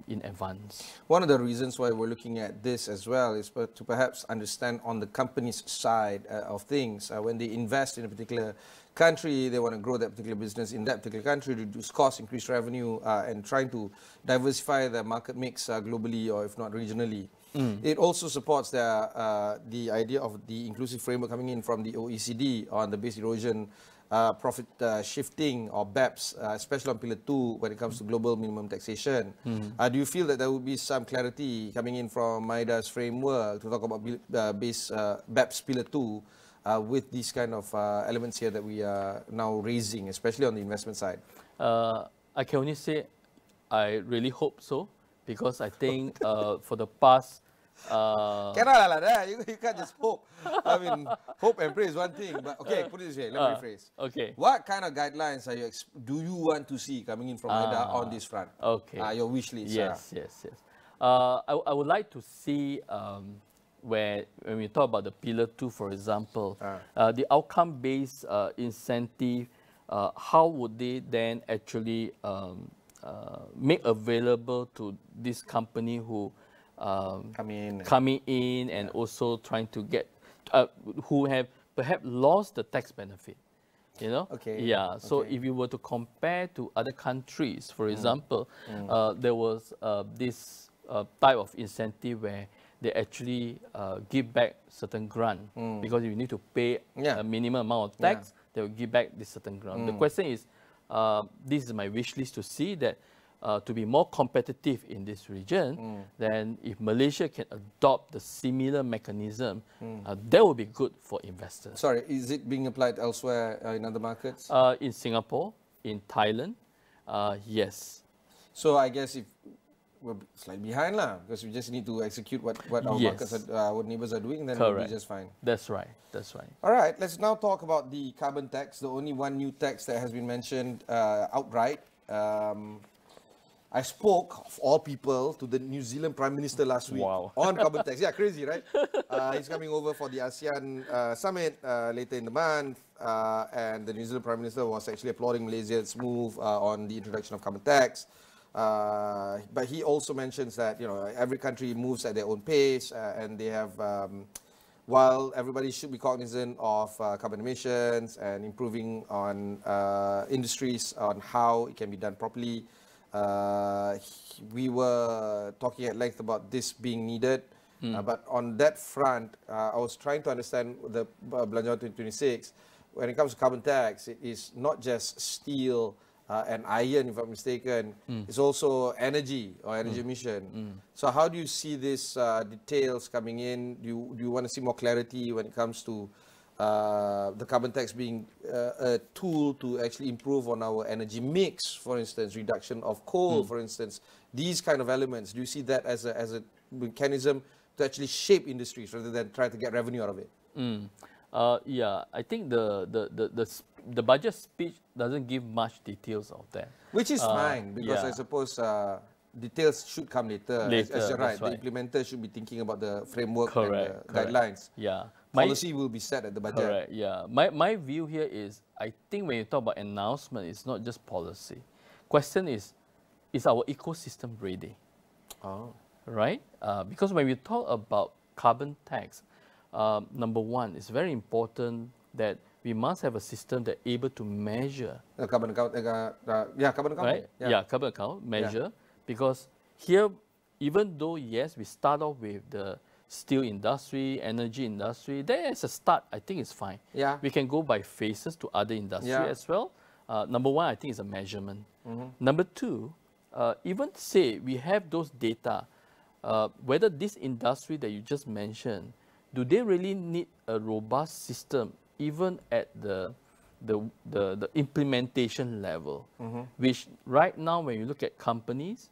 in advance. One of the reasons why we're looking at this as well is to perhaps understand on the company's side of things. When they invest in a particular country, they want to grow that particular business in that particular country, reduce costs, increase revenue, and trying to diversify the market mix globally or if not regionally. It also supports the idea of the inclusive framework coming in from the OECD on the base erosion profit shifting or BEPS, especially on Pillar 2 when it comes to global minimum taxation. Do you feel that there would be some clarity coming in from MIDA's framework to talk about base BEPS Pillar 2 with these kind of elements here that we are now raising, especially on the investment side? I can only say I really hope so, because I think for the past cannot like that. You can't just hope. I mean, hope and pray is one thing, but okay, put it this way. Let me rephrase. Okay. What kind of guidelines are do you want to see coming in from MIDA on this front? Okay. Your wish list. Yes. I would like to see when we talk about the Pillar 2, for example, the outcome-based incentive. How would they then actually make available to this company who coming in and also trying to get who have perhaps lost the tax benefit, you know? Okay. Yeah. So if you were to compare to other countries, for example, there was this type of incentive where they actually give back certain grant because you need to pay a minimum amount of tax. They will give back this certain grant. The question is, this is my wish list to see that. To be more competitive in this region, then if Malaysia can adopt the similar mechanism, that would be good for investors. Sorry, is it being applied elsewhere in other markets? In Singapore, in Thailand, yes. So I guess if we're slightly behind lah, because we just need to execute what our markets, our neighbors are doing, then we'll be just fine. That's right. All right, let's now talk about the carbon tax, the only one new tax that has been mentioned outright. I spoke, of all people, to the New Zealand Prime Minister last week on carbon tax. Yeah, crazy, right? He's coming over for the ASEAN summit later in the month, and the New Zealand Prime Minister was actually applauding Malaysia's move on the introduction of carbon tax. But he also mentions that, you know, every country moves at their own pace, and they have, while everybody should be cognizant of carbon emissions and improving on industries on how it can be done properly. We were talking at length about this being needed, but on that front, I was trying to understand the Belanjawan 2026. When it comes to carbon tax, it is not just steel and iron, if I'm mistaken. It's also energy or energy emission. So how do you see these details coming in? Do you want to see more clarity when it comes to the carbon tax being a tool to actually improve on our energy mix, for instance, reduction of coal, for instance, these kind of elements? Do you see that as a mechanism to actually shape industries rather than try to get revenue out of it? Yeah, I think the budget speech doesn't give much details of that. Which is fine, because I suppose details should come later. As you're right, the implementer should be thinking about the framework and the guidelines. Yeah. Policy will be set at the budget. Correct, yeah. My view here is, I think when you talk about announcement, it's not just policy. Question is our ecosystem ready? Right? Because when we talk about carbon tax, number one, it's very important that we must have a system that able to measure. Carbon account, carbon account. Right? Carbon account, measure. Because here, even though, yes, we start off with the steel industry, energy industry, there as a start, I think it's fine. Yeah. We can go by phases to other industry as well. Number one, I think is a measurement. Number two, even say we have those data, whether this industry that you just mentioned, do they really need a robust system even at the implementation level? Which right now, when you look at companies,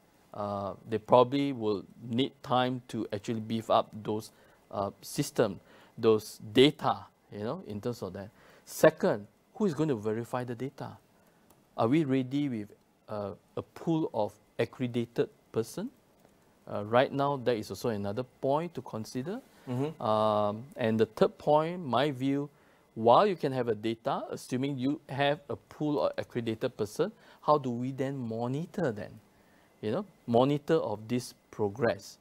they probably will need time to actually beef up those systems, those data, you know, in terms of that. Second, who is going to verify the data? Are we ready with a pool of accredited person? Right now, that is also another point to consider. And the third point, my view, while you can have a data, assuming you have a pool of accredited person, how do we then monitor then? You know, monitor of this progress.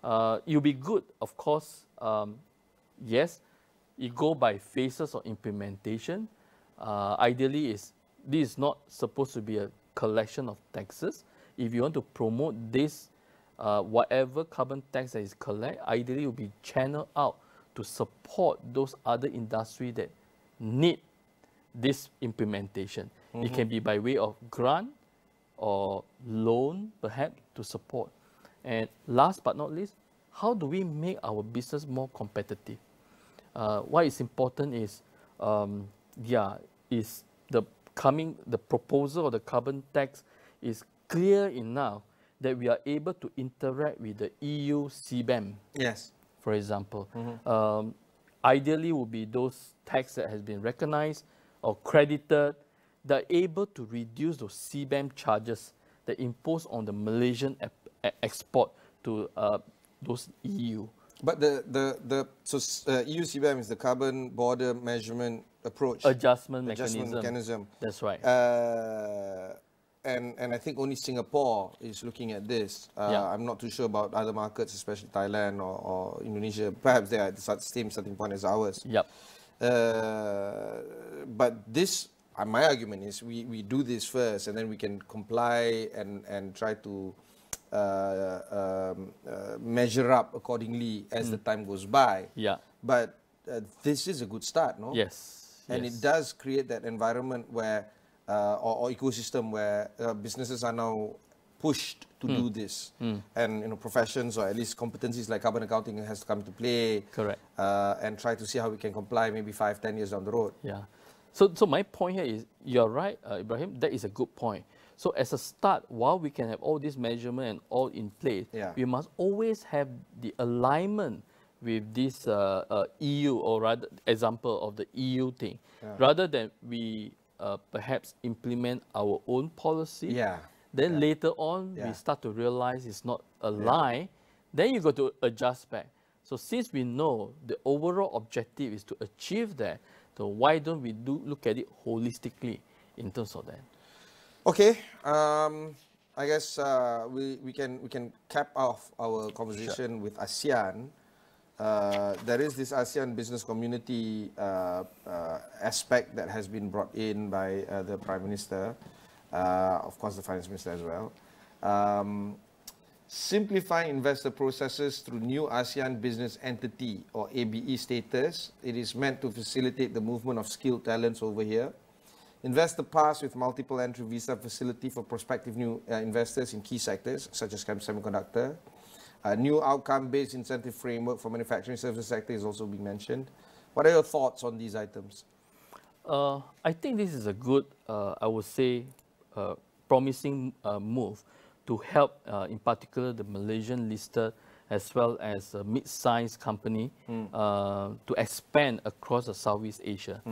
It'll be good, of course. Yes, you go by phases of implementation. Ideally, this is not supposed to be a collection of taxes. If you want to promote this, whatever carbon tax that is collected, ideally will be channeled out to support those other industries that need this implementation. It can be by way of grant or loan, perhaps, to support. And last but not least, how do we make our business more competitive? What is important is, is the proposal of the carbon tax is clear enough that we are able to interact with the EU CBAM. Yes. For example, ideally would be those tax that has been recognized or credited that are able to reduce those CBAM charges that impose on the Malaysian export to those EU. But EU CBAM is the carbon border measurement approach. Adjustment mechanism. That's right. And I think only Singapore is looking at this. I'm not too sure about other markets, especially Thailand or Indonesia. Perhaps they are at the same starting point as ours. Yep. But this, my argument is, we do this first, and then we can comply and try to measure up accordingly as the time goes by. Yeah. But this is a good start, no? Yes. And it does create that environment where, or ecosystem where businesses are now pushed to do this, and professions or at least competencies like carbon accounting has to come to play. Correct. And try to see how we can comply maybe 5-10 years down the road. Yeah. So my point here is, you're right, Ibrahim. That is a good point. So as a start, while we can have all this measurement and all in place, we must always have the alignment with this EU, or rather example of the EU thing, rather than we perhaps implement our own policy. Then later on, we start to realize it's not aligned. Then you got to adjust back. So since we know the overall objective is to achieve that, so why don't we look at it holistically in terms of that? Okay, I guess we can cap off our conversation with ASEAN. There is this ASEAN business community aspect that has been brought in by the Prime Minister, of course the Finance Minister as well. Simplifying investor processes through new ASEAN business entity or ABE status. It is meant to facilitate the movement of skilled talents over here. Investor pass with multiple entry visa facility for prospective new investors in key sectors such as semiconductor. A new outcome-based incentive framework for manufacturing services sector is also being mentioned. What are your thoughts on these items? I think this is a good, I would say, promising move to help, in particular, the Malaysian listed as well as a mid-sized company to expand across the Southeast Asia.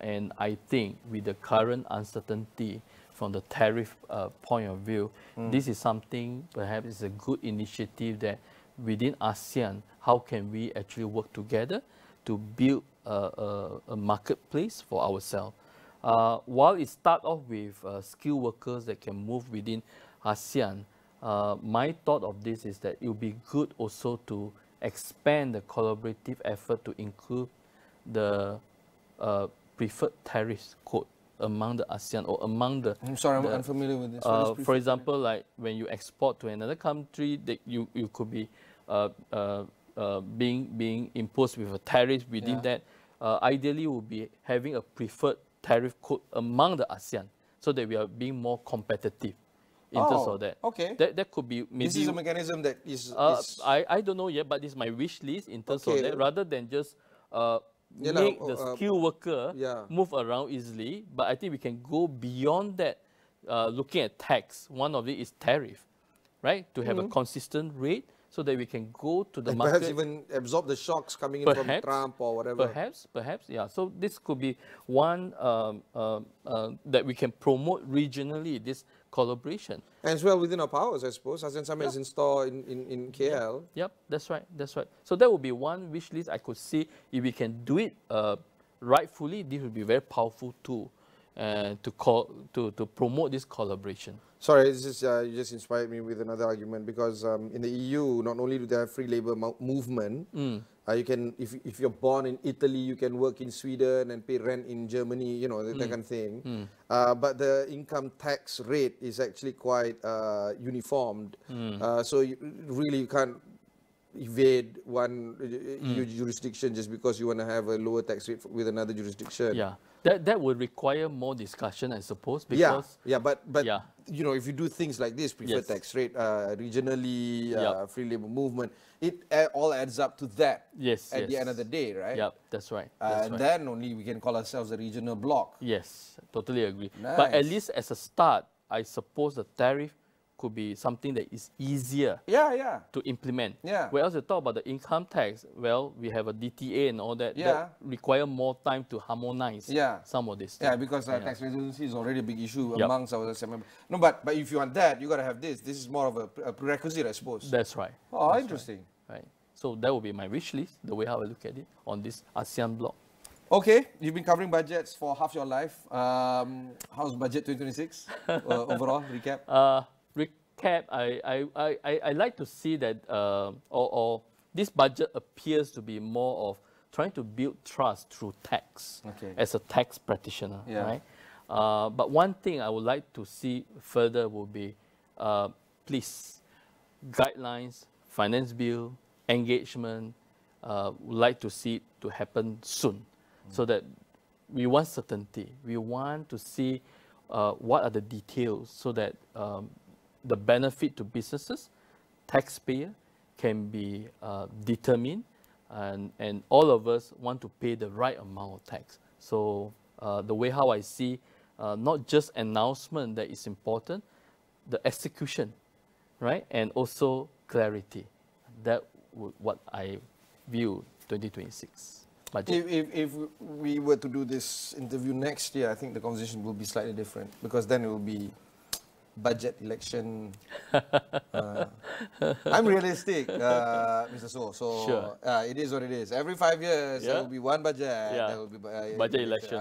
And I think with the current uncertainty from the tariff point of view, this is something perhaps is a good initiative that within ASEAN, how can we actually work together to build a marketplace for ourselves. While it starts off with skilled workers that can move within ASEAN, my thought of this is that it would be good also to expand the collaborative effort to include the preferred tariff code among the ASEAN or among the... I'm sorry, I'm unfamiliar with this. For example, like when you export to another country, that you could be being imposed with a tariff within that, ideally we'll be having a preferred tariff code among the ASEAN so that we are being more competitive in terms of that. Okay. That could be maybe... This is a mechanism that is... I don't know yet, but this is my wish list in terms of that, rather than just make the skilled worker move around easily. But I think we can go beyond that, looking at tax. One of it is tariff, right? To have a consistent rate so that we can go to the market. Perhaps even absorb the shocks coming in from Trump or whatever. Perhaps, yeah. So this could be one that we can promote regionally, this collaboration. And as well within our powers, I suppose. ASEAN Summit is in store in KL. Yep, that's right. So that would be one wish list I could see. If we can do it rightfully, this would be a very powerful tool to promote this collaboration. Sorry, this is, you just inspired me with another argument, because in the EU, not only do they have free labor movement, you can, if you're born in Italy, you can work in Sweden and pay rent in Germany, you know, that kind of thing. But the income tax rate is actually quite uniformed. So you really can't evade one jurisdiction just because you want to have a lower tax rate with another jurisdiction. Yeah. That would require more discussion, I suppose. Because but you know, if you do things like this, preferred tax rate, regionally, free labor movement, it all adds up to that. At the end of the day, right? Yep, that's right. And then only we can call ourselves a regional bloc. Yes, totally agree. Nice. But at least as a start, I suppose the tariff could be something that is easier to implement. Whereas you talk about the income tax, well, we have a DTA and all that, that require more time to harmonize some of this. Because tax residency is already a big issue amongst our members. No, but if you want that, you got to have this. This is more of a prerequisite, I suppose. That's right. Oh, interesting. Right. So that will be my wish list, the way how I look at it on this ASEAN bloc. Okay, you've been covering budgets for half your life. How's budget 2026 overall? Recap. Recap, I like to see that or this budget appears to be more of trying to build trust through tax as a tax practitioner, right? But one thing I would like to see further would be, please, guidelines, finance bill, engagement, would like to see it to happen soon, so that we want certainty. We want to see what are the details so that the benefit to businesses, taxpayer, can be determined, and all of us want to pay the right amount of tax. So the way how I see, not just announcement that is important, the execution, right, and also clarity. That would what I view 2026 budget. If we were to do this interview next year, I think the conversation will be slightly different, because then it will be budget election. I'm realistic, Mr. So it is what it is. Every 5 years there will be one budget. There will be budget election.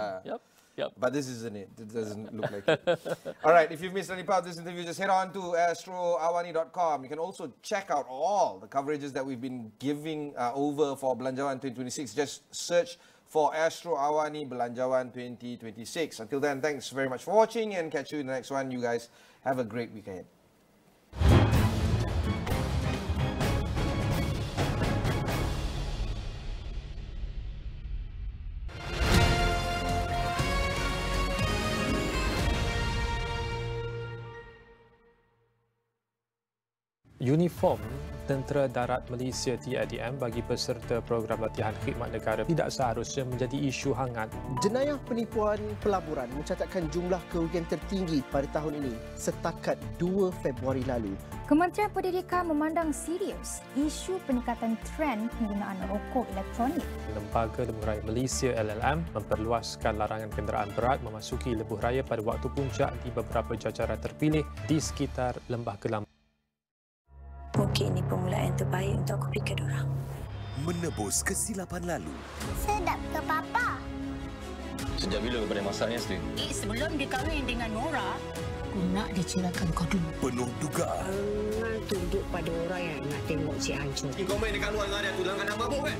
Yep. But this isn't it. It doesn't look like it. All right, if you've missed any part of this interview, just head on to astroawani.com. You can also check out all the coverages that we've been giving over for Belanjawan 2026. Just search for Astro Awani Belanjawan 2026. Until then, thanks very much for watching, and catch you in the next one. You guys have a great week ahead. Uniform Tentera Darat Malaysia TADM bagi peserta program latihan khidmat negara tidak seharusnya menjadi isu hangat. Jenayah penipuan pelaburan mencatatkan jumlah kerugian tertinggi pada tahun ini setakat 2 Februari lalu. Kementerian Pendidikan memandang serius isu peningkatan trend penggunaan rokok elektronik. Lembaga Lebuhraya Malaysia LLM memperluaskan larangan kenderaan berat memasuki lebuh raya pada waktu puncak di beberapa jajaran terpilih di sekitar Lembah Kelam. Mungkin ini permulaan yang terbaik untuk aku fikir orang. Menebus kesilapan lalu. Sedap ke Papa? Sejak bila kepada masanya, Astro? Sebelum dia kahwin dengan Nora, aku nak dia ceraikan kau dulu. Penuh dugaan. Jangan tunjuk pada orang yang nak tengok si hancur. Kau main dekat luar dengan dia tu, langgan nak mabuk kan?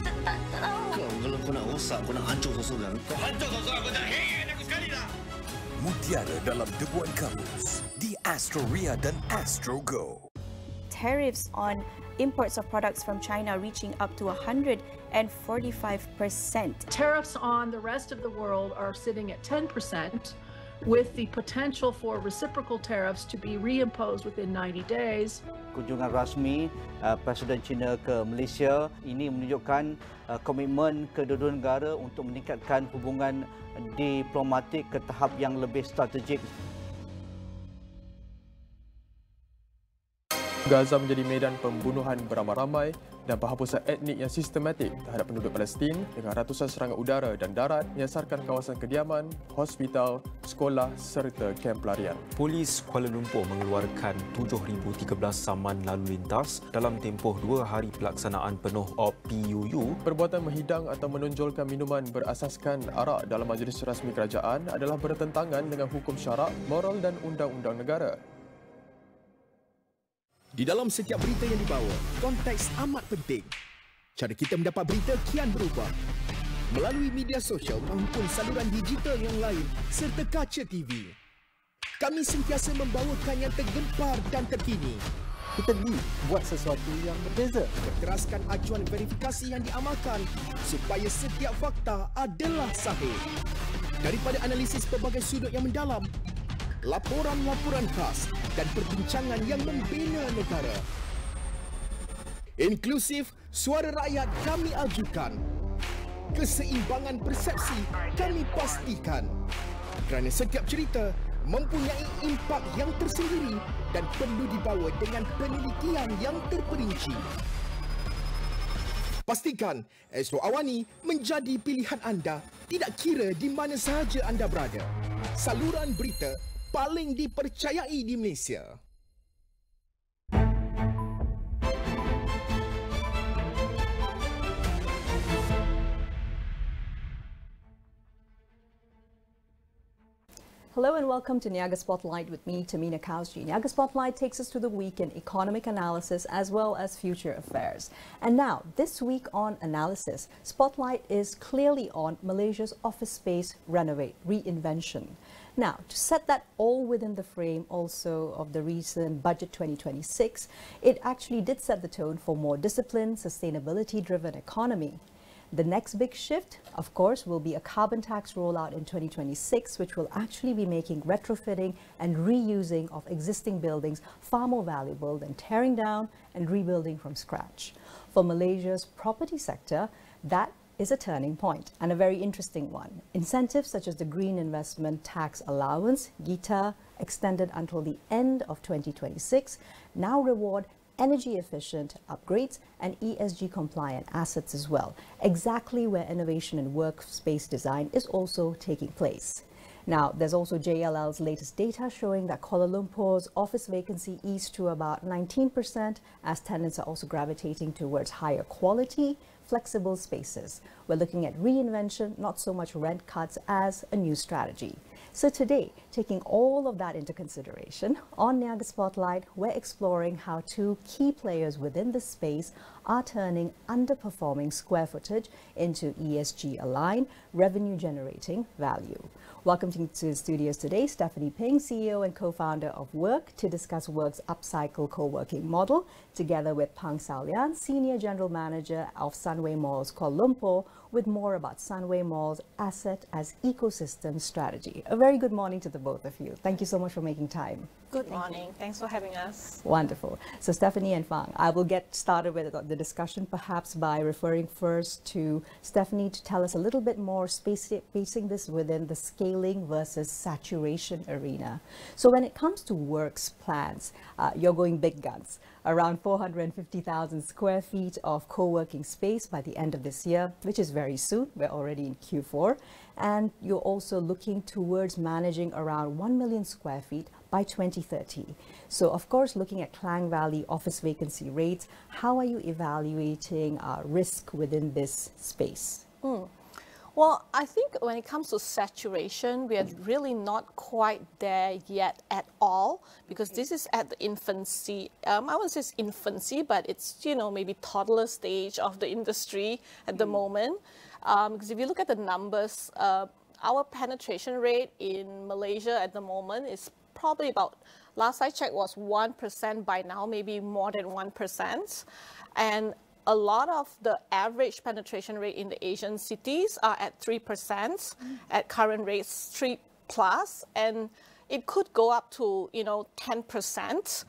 Tak tahu. Kalau kau nak rosak, kau nak hancur seseorang. Kau hancur seseorang, kau tak hei aku sekali lah. Mutiara dalam debuan kamus di Astro Ria dan Astro Go. tariffs on imports of products from China reaching up to 145%. Tariffs on the rest of the world are sitting at 10%, with the potential for reciprocal tariffs to be reimposed within 90 days. Kunjungan rasmi Presiden China ke Malaysia ini menunjukkan komitmen kedua-dua negara untuk meningkatkan hubungan diplomatik ke tahap yang lebih strategik. Gaza menjadi medan pembunuhan beramai-ramai dan penghapusan etnik yang sistematik terhadap penduduk Palestin dengan ratusan serangan udara dan darat menyasarkan kawasan kediaman, hospital, sekolah serta kem pelarian. Polis Kuala Lumpur mengeluarkan 7,013 saman lalu lintas dalam tempoh 2 hari pelaksanaan penuh OPUU. Perbuatan menghidang atau menonjolkan minuman berasaskan arak dalam majlis rasmi kerajaan adalah bertentangan dengan hukum syarak, moral dan undang-undang negara. Di dalam setiap berita yang dibawa, konteks amat penting. Cara kita mendapat berita kian berubah. Melalui media sosial maupun saluran digital yang lain serta kaca TV. Kami sentiasa membawakan yang tergempar dan terkini. Kita ni buat sesuatu yang berbeza. Berteraskan acuan verifikasi yang diamalkan supaya setiap fakta adalah sahih. Daripada analisis pelbagai sudut yang mendalam, laporan-laporan khas dan perbincangan yang membina negara. Inklusif, suara rakyat kami ajukan. Keseimbangan persepsi kami pastikan. Kerana setiap cerita mempunyai impak yang tersendiri dan perlu dibawa dengan penelitian yang terperinci. Pastikan Astro AWANI menjadi pilihan anda tidak kira di mana sahaja anda berada. Saluran berita paling dipercayai di Malaysia. Hello and welcome to Niaga Spotlight with me, Tamina Kausji. Niaga Spotlight takes us to the week in economic analysis as well as future affairs. And now, this week on analysis, Spotlight is clearly on Malaysia's office space reinvention. Now, to set that all within the frame also of the recent Budget 2026, it actually did set the tone for more disciplined, sustainability-driven economy. The next big shift, of course, will be a carbon tax rollout in 2026, which will actually be making retrofitting and reusing of existing buildings far more valuable than tearing down and rebuilding from scratch. For Malaysia's property sector, that is a turning point and a very interesting one. Incentives such as the Green Investment Tax Allowance, GITA, extended until the end of 2026, now reward energy-efficient upgrades and ESG-compliant assets as well, exactly where innovation in workspace design is also taking place. Now, there's also JLL's latest data showing that Kuala Lumpur's office vacancy eased to about 19% as tenants are also gravitating towards higher quality, flexible spaces. We're looking at reinvention, not so much rent cuts as a new strategy. So today, taking all of that into consideration, on Niaga Spotlight, we're exploring how two key players within this space are turning underperforming square footage into ESG-aligned, revenue-generating value. Welcome to the studios today, Stephanie Ping, CEO and co-founder of Work, to discuss Work's upcycle co-working model, together with Pang Salian, Senior General Manager of Sunway Malls Kuala Lumpur, with more about Sunway Mall's asset as ecosystem strategy. A very good morning to the both of you. Thank you so much for making time. Good morning. Thanks for having us. Wonderful. So Stephanie and Fang, I will get started with the discussion perhaps by referring first to Stephanie to tell us a little bit more, spacing this within the scaling versus saturation arena. So when it comes to Work's plans, you're going big guns. Around 450,000 square feet of co-working space by the end of this year, which is very soon. We're already in Q4. And you're also looking towards managing around 1 million square feet by 2030. So, of course, looking at Klang Valley office vacancy rates, how are you evaluating risk within this space? Well, I think when it comes to saturation, we are really not quite there yet at all, because this is at the infancy. I wouldn't say it's infancy, but it's, you know, maybe toddler stage of the industry at the moment. Because if you look at the numbers, our penetration rate in Malaysia at the moment is probably about last I checked was 1% by now, maybe more than 1%. And a lot of the average penetration rate in the Asian cities are at 3%, at current rates 3+, and it could go up to 10%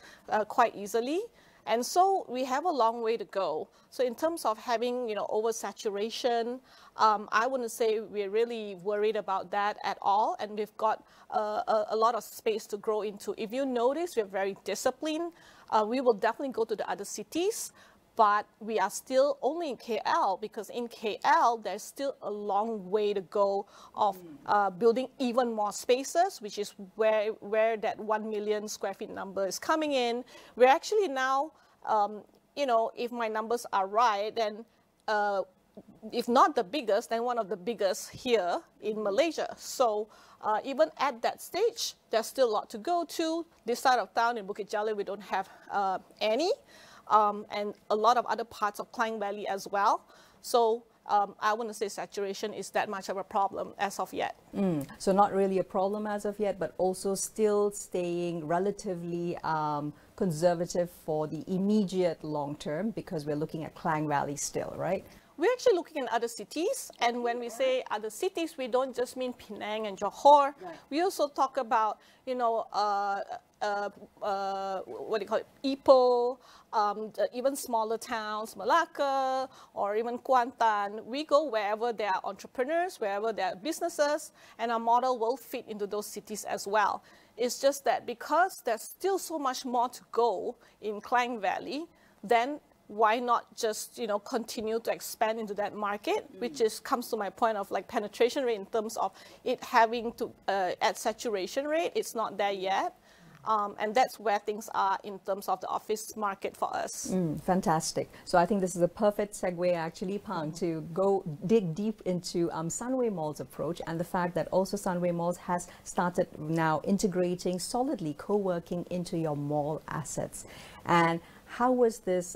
quite easily. And so we have a long way to go. So in terms of having oversaturation, I wouldn't say we're really worried about that at all, and we've got a lot of space to grow into. If you notice, we're very disciplined. We will definitely go to the other cities, but we are still only in KL, because in KL, there's still a long way to go of building even more spaces, which is where that 1 million square feet number is coming in. We're actually now, if my numbers are right, then if not the biggest, then one of the biggest here in Malaysia. So even at that stage, there's still a lot to go to. This side of town in Bukit Jalil, we don't have any. And a lot of other parts of Klang Valley as well. So I wouldn't say saturation is that much of a problem as of yet. So not really a problem as of yet, but also still staying relatively conservative for the immediate long term, because we're looking at Klang Valley still, right? We're actually looking at other cities, and when we say other cities, we don't just mean Penang and Johor. Right. We also talk about, what do you call it, Ipoh, even smaller towns, Malacca, or even Kuantan. We go wherever there are entrepreneurs, wherever there are businesses, and our model will fit into those cities as well. It's just that because there's still so much more to go in Klang Valley, then why not just continue to expand into that market, which comes to my point of like penetration rate in terms of it having to at saturation rate. It's not there yet. And that's where things are in terms of the office market for us. Fantastic. So I think this is a perfect segue actually, Pang, to go dig deep into Sunway Mall's approach, and the fact that also Sunway Malls has started now integrating solidly co-working into your mall assets. And how was this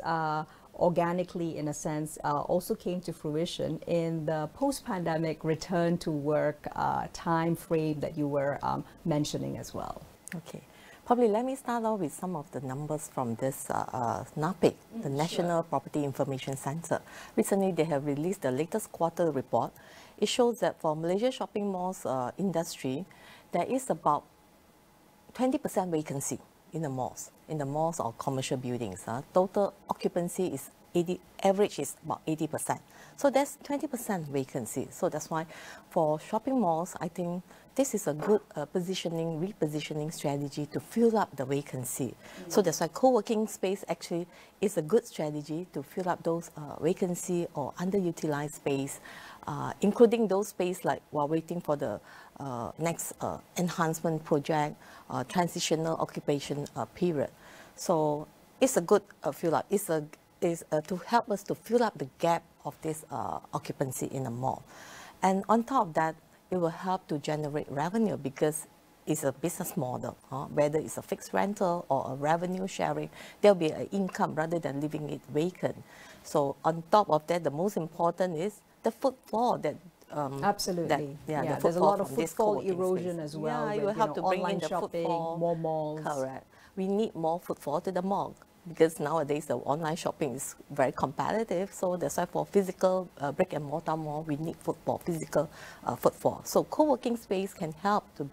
organically, in a sense, also came to fruition in the post-pandemic return to work time frame that you were mentioning as well? Okay. Probably let me start off with some of the numbers from this NAPIC, the National Property Information Center. Recently, they have released the latest quarter report. It shows that for Malaysia shopping malls industry, there is about 20% vacancy in the malls or commercial buildings. Total occupancy is average is about 80%. So that's 20% vacancy. So that's why for shopping malls, I think this is a good repositioning strategy to fill up the vacancy. So that's why co-working space actually is a good strategy to fill up those vacancy or underutilized space, including those space like while waiting for the next enhancement project, transitional occupation period. So it's a good fill up. It's to help us to fill up the gap of this occupancy in the mall. And on top of that, it will help to generate revenue because it's a business model. Whether it's a fixed rental or a revenue sharing, there'll be an income rather than leaving it vacant. So on top of that, the most important is the footfall that absolutely. The there's a lot of footfall erosion as well. Yeah, you will have to bring in the shopping, footfall. more malls. Correct. We need more footfall to the mall because nowadays the online shopping is very competitive. So that's why for physical brick and mortar mall, we need footfall, physical footfall. So co-working space can help to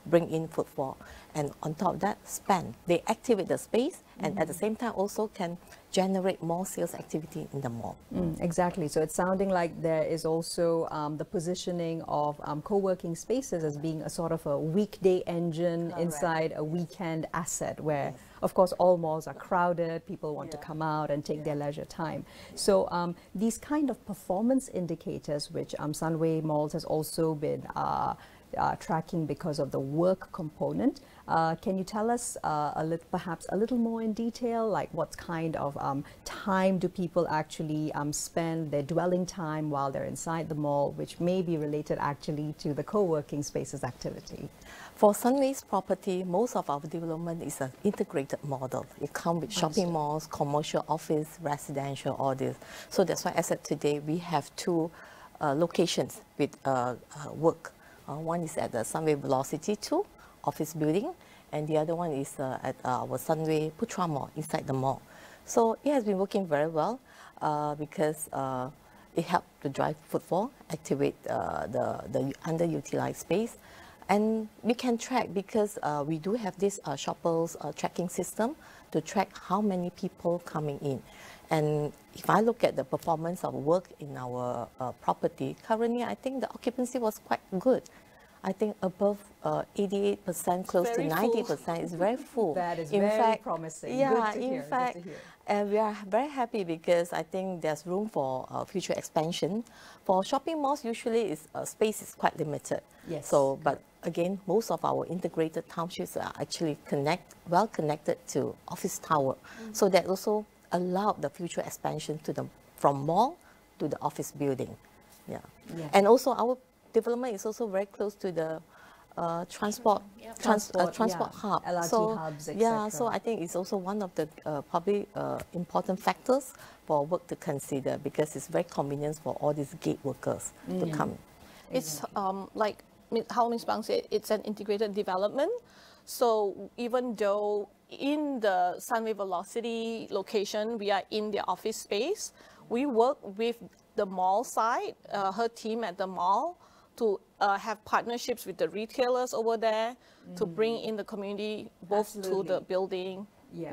bring in footfall. And on top of that, spend. They activate the space and at the same time also can generate more sales activity in the mall. Exactly. So it's sounding like there is also the positioning of co-working spaces as being a sort of a weekday engine inside a weekend asset where, of course, all malls are crowded, people want to come out and take their leisure time. So these kind of performance indicators, which Sunway Malls has also been tracking because of the work component. Can you tell us perhaps a little more in detail, like what kind of time do people actually spend their dwelling time while they're inside the mall, which may be related actually to the co-working spaces activity? For Sunway's property, most of our development is an integrated model. It comes with shopping malls, commercial office, residential, all this. So that's why as of today, we have two locations with work. One is at the Sunway Velocity 2 office building, and the other one is at our Sunway Putra Mall, inside the mall. So it has been working very well because it helped to drive footfall, activate the underutilized space. And we can track because we do have this shoppers tracking system to track how many people coming in. And if I look at the performance of work in our property, currently I think the occupancy was quite good. I think above 88%, close to 90%. It's very full. That is in very fact, promising. Yeah, Good to in hear. fact, Good to hear. and we are very happy because I think there's room for future expansion. For shopping malls, usually space is quite limited. Yes. So, but again, most of our integrated townships are actually well connected to office tower. So that also allowed the future expansion from mall to the office building. Yeah. Yes. And also our development is also very close to the transport hub. LRT hubs, etc. Yeah, so I think it's also one of the probably important factors for work to consider because it's very convenient for all these gate workers to come. It's like how Ms. Bang said, it's an integrated development. So even though in the Sunway Velocity location, we are in the office space, we work with the mall side, her team at the mall, to have partnerships with the retailers over there to bring in the community both to the building,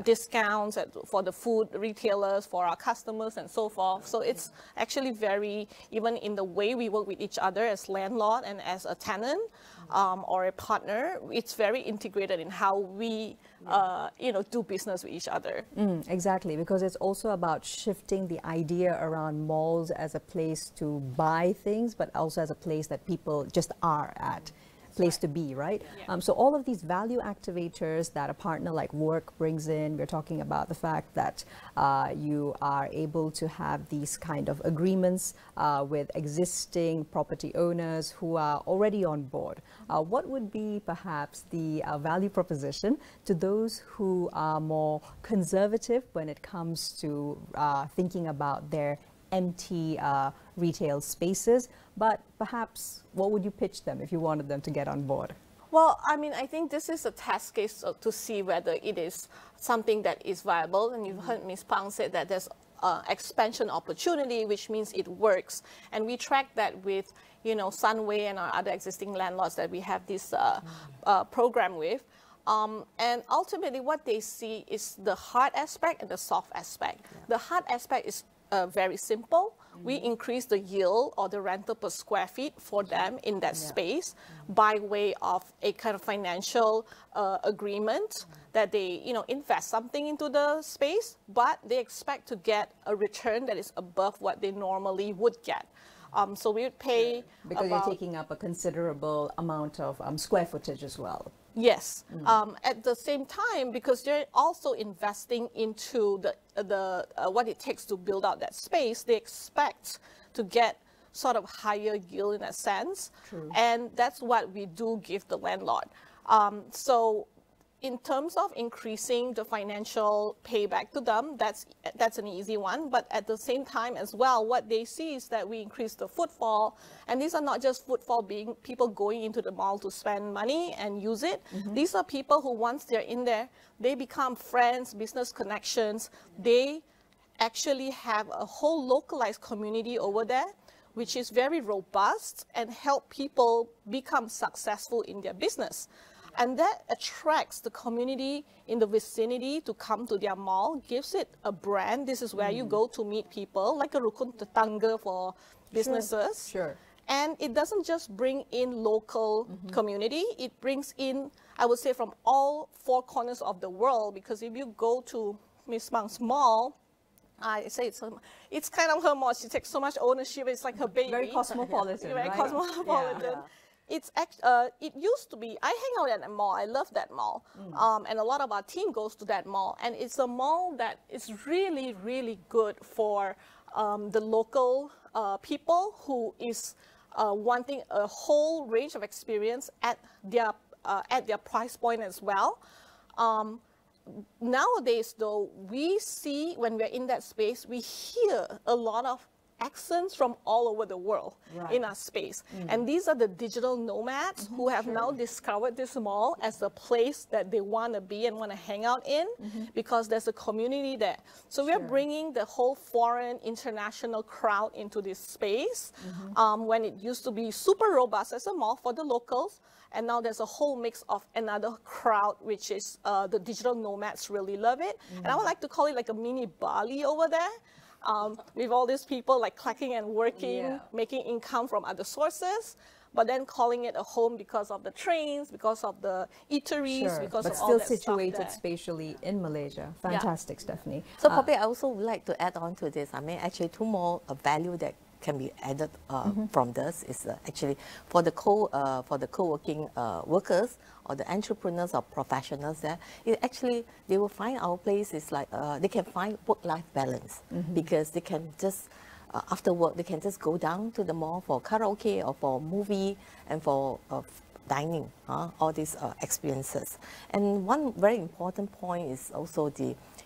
discounts for the food retailers, for our customers and so forth. So it's actually very, even in the way we work with each other as landlord and as a tenant or a partner, it's very integrated in how we do business with each other. Exactly, because it's also about shifting the idea around malls as a place to buy things, but also as a place that people just are at. Place to be, right? So all of these value activators that a partner like Work brings in, we're talking about the fact that you are able to have these kind of agreements with existing property owners who are already on board. What would be perhaps the value proposition to those who are more conservative when it comes to thinking about their empty retail spaces, but perhaps what would you pitch them if you wanted them to get on board? Well, I mean, I think this is a test case to see whether it is something that is viable. And you've heard Ms. Pang say that there's expansion opportunity, which means it works. And we track that with, Sunway and our other existing landlords that we have this program with. And ultimately what they see is the hard aspect and the soft aspect. The hard aspect is very simple. We increase the yield or the rental per square feet for them in that space by way of a kind of financial agreement that they, invest something into the space, but they expect to get a return that is above what they normally would get. So we would pay because you're taking up a considerable amount of square footage as well. Yes. At the same time, because they're also investing into the what it takes to build out that space, they expect to get sort of higher yield in a sense. True. And that's what we do give the landlord. So in terms of increasing the financial payback to them, that's an easy one. But at the same time as well, what they see is that we increase the footfall. And these are not just footfall being people going into the mall to spend money and use it. These are people who, once they're in there, they become friends, business connections. They actually have a whole localized community over there, which is very robust and help people become successful in their business. And that attracts the community in the vicinity to come to their mall, gives it a brand. This is where you go to meet people, like a rukun tetangga for businesses. Sure. And it doesn't just bring in local community, it brings in, I would say, from all four corners of the world, because if you go to Ms. Bang's mall, I say it's kind of her mall. She takes so much ownership. It's like her baby. Very cosmopolitan, Very right? cosmopolitan. Yeah. It's it used to be, I hang out at that mall. I love that mall. And a lot of our team goes to that mall. And it's a mall that is really, really good for the local people who is wanting a whole range of experience at their price point as well. Nowadays, though, we see when we're in that space, we hear a lot of accents from all over the world in our space. And these are the digital nomads who have now discovered this mall as the place that they want to be and want to hang out in because there's a community there. So we're bringing the whole foreign international crowd into this space when it used to be super robust as a mall for the locals. And now there's a whole mix of another crowd, which is the digital nomads really love it. And I would like to call it like a mini Bali over there. With all these people like clacking and working, making income from other sources, but then calling it a home because of the trains, because of the eateries, because but of all that still situated stuff there. spatially in Malaysia. Fantastic, Stephanie. So probably I also would like to add on to this. I mean, actually two more value that can be added from this is actually for the co-working workers or the entrepreneurs or professionals there. Actually, they will find our place is like they can find work-life balance because they can just after work they can just go down to the mall for karaoke or for movie and for dining, all these experiences. And one very important point is also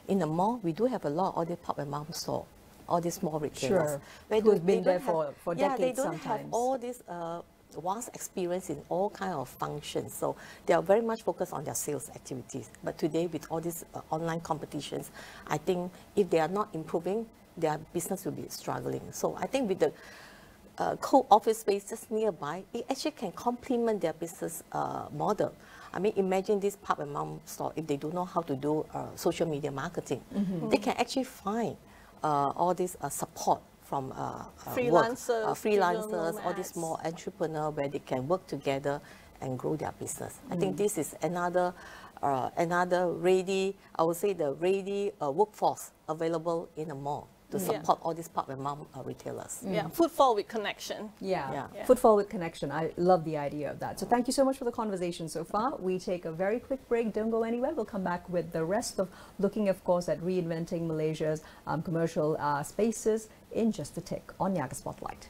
in the mall we do have a lot of the pop and mom store. All these small retailers. Who've been there for decades they don't sometimes. have all this vast experience in all kind of functions. So they are very much focused on their sales activities. But today with all these online competitions, I think if they are not improving, their business will be struggling. So I think with the co-office space just nearby, it actually can complement their business model. I mean, imagine this pub and mom store, if they don't know how to do social media marketing, they can actually find all this support from freelancers, all these small entrepreneurs where they can work together and grow their business. I think this is another ready, I would say the ready workforce available in a mall to support all these pop and mom retailers. Yeah, footfall with connection. Footfall with connection. I love the idea of that. So thank you so much for the conversation so far. We take a very quick break. Don't go anywhere. We'll come back with the rest of looking, of course, at reinventing Malaysia's commercial spaces in just a tick on Niaga Spotlight.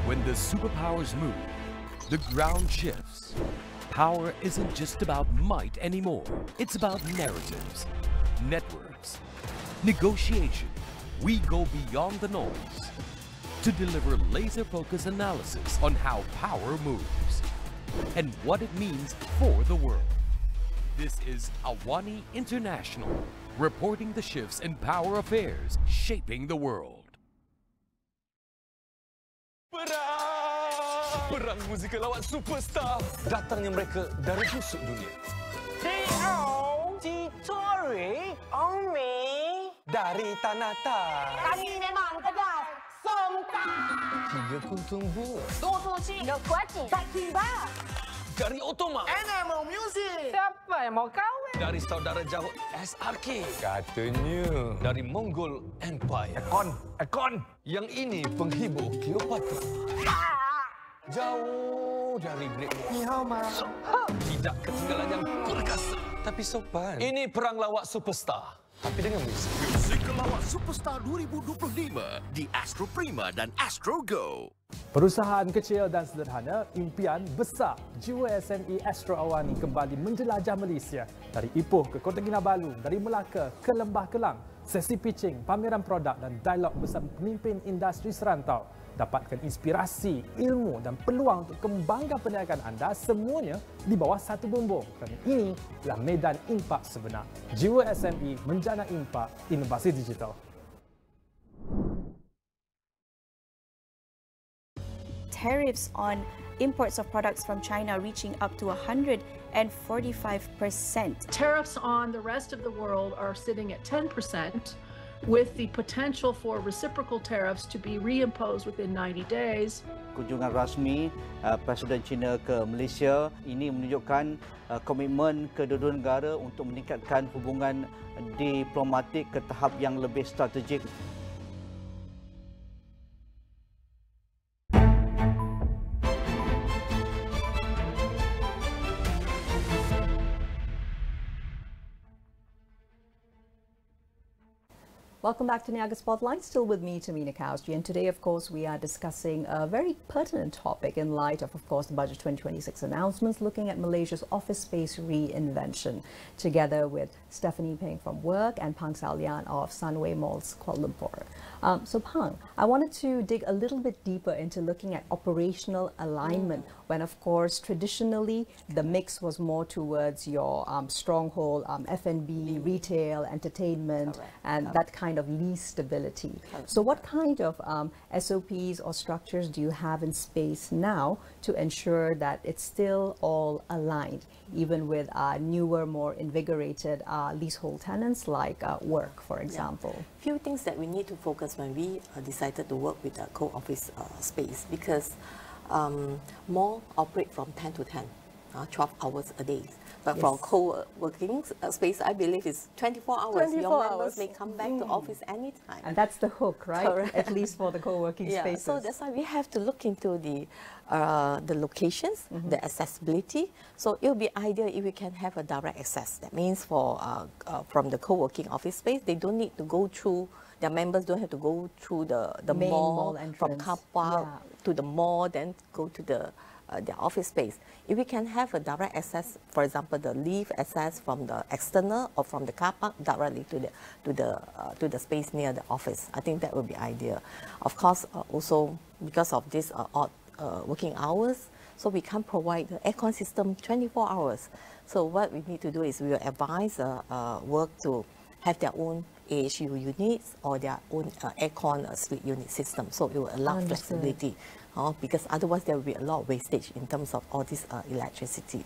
When the superpowers move, the ground shifts. Power isn't just about might anymore. It's about narratives, networks, negotiation. We go beyond the noise to deliver laser-focused analysis on how power moves and what it means for the world. This is AWANI International, reporting the shifts in power affairs shaping the world. Perang musikal lawak superstar. Datangnya mereka dari pusuk dunia. D.O. Titori Omi Dari Tanata. Kami memang tegas. Somta 3 kuntung bunga. Tutuci Nekuati Takiba Dari Otoma. Animal Music. Siapa yang mau kawin? Dari saudara jauh SRK. Katanya dari Mongol Empire. Ekon. Yang ini penghibur Cleopatra. Jauh dari Great Wall. Tidak ketinggalan yang perkasa, tapi sopan. Ini perang lawak superstar, tapi dengan musik. Musik lawak superstar 2025 di Astro Prima dan Astro Go. Perusahaan kecil dan sederhana, impian besar. Jiwa SME Astro Awani kembali menjelajah Malaysia. Dari Ipoh ke Kota Kinabalu, dari Melaka ke Lembah Kelang. Sesi pitching, pameran produk dan dialog bersama pemimpin industri serantau. Dapatkan inspirasi, ilmu dan peluang untuk kembangkan perniagaan anda semuanya di bawah satu bumbung. Kerana ini adalah medan impak sebenar. Jiwa SME menjana impak inovasi digital. Tariffs on imports of products from China reaching up to 145%. Tariffs on the rest of the world are sitting at 10%, with the potential for reciprocal tariffs to be reimposed within 90 days. Kunjungan rasmi Presiden China ke Malaysia ini menunjukkan komitmen kedua-dua negara untuk meningkatkan hubungan diplomatik ke tahap yang lebih strategik. Welcome back to Niaga Spotlight, still with me, Tamina Kausji. And today, of course, we are discussing a very pertinent topic in light of course, the Budget 2026 announcements, looking at Malaysia's office space reinvention, together with Stephanie Peng from Work and Pang Salian of Sunway Malls, Kuala Lumpur. So Pang, I wanted to dig a little bit deeper into looking at operational alignment, when, of course, traditionally, the mix was more towards your stronghold, F&B, retail, entertainment, and that kind of lease stability. So what kind of SOPs or structures do you have in space now to ensure that it's still all aligned, even with newer, more invigorated leasehold tenants like Work, for example? Few things that we need to focus when we decided to work with a co-office space, because mall operate from 10 to 10, 12 hours a day. But for co-working space, I believe it's 24 hours. 24 Your members hours. may come back to office anytime. And that's the hook, right? Correct. At least for the co-working spaces. So that's why we have to look into the locations, the accessibility. So it will be ideal if we can have a direct access. That means for from the co-working office space, they don't need to go through. Their members don't have to go through the main mall entrance. from car park to the mall, then go to the their office space. If we can have a direct access, for example, the lift access from the external or from the car park directly to the space near the office, I think that would be ideal. Of course, also because of this odd working hours, so we can't provide the aircon system 24 hours. So what we need to do is we will advise Work to have their own AHU units or their own aircon split unit system. So it will allow flexibility. Because otherwise there will be a lot of wastage in terms of all this electricity.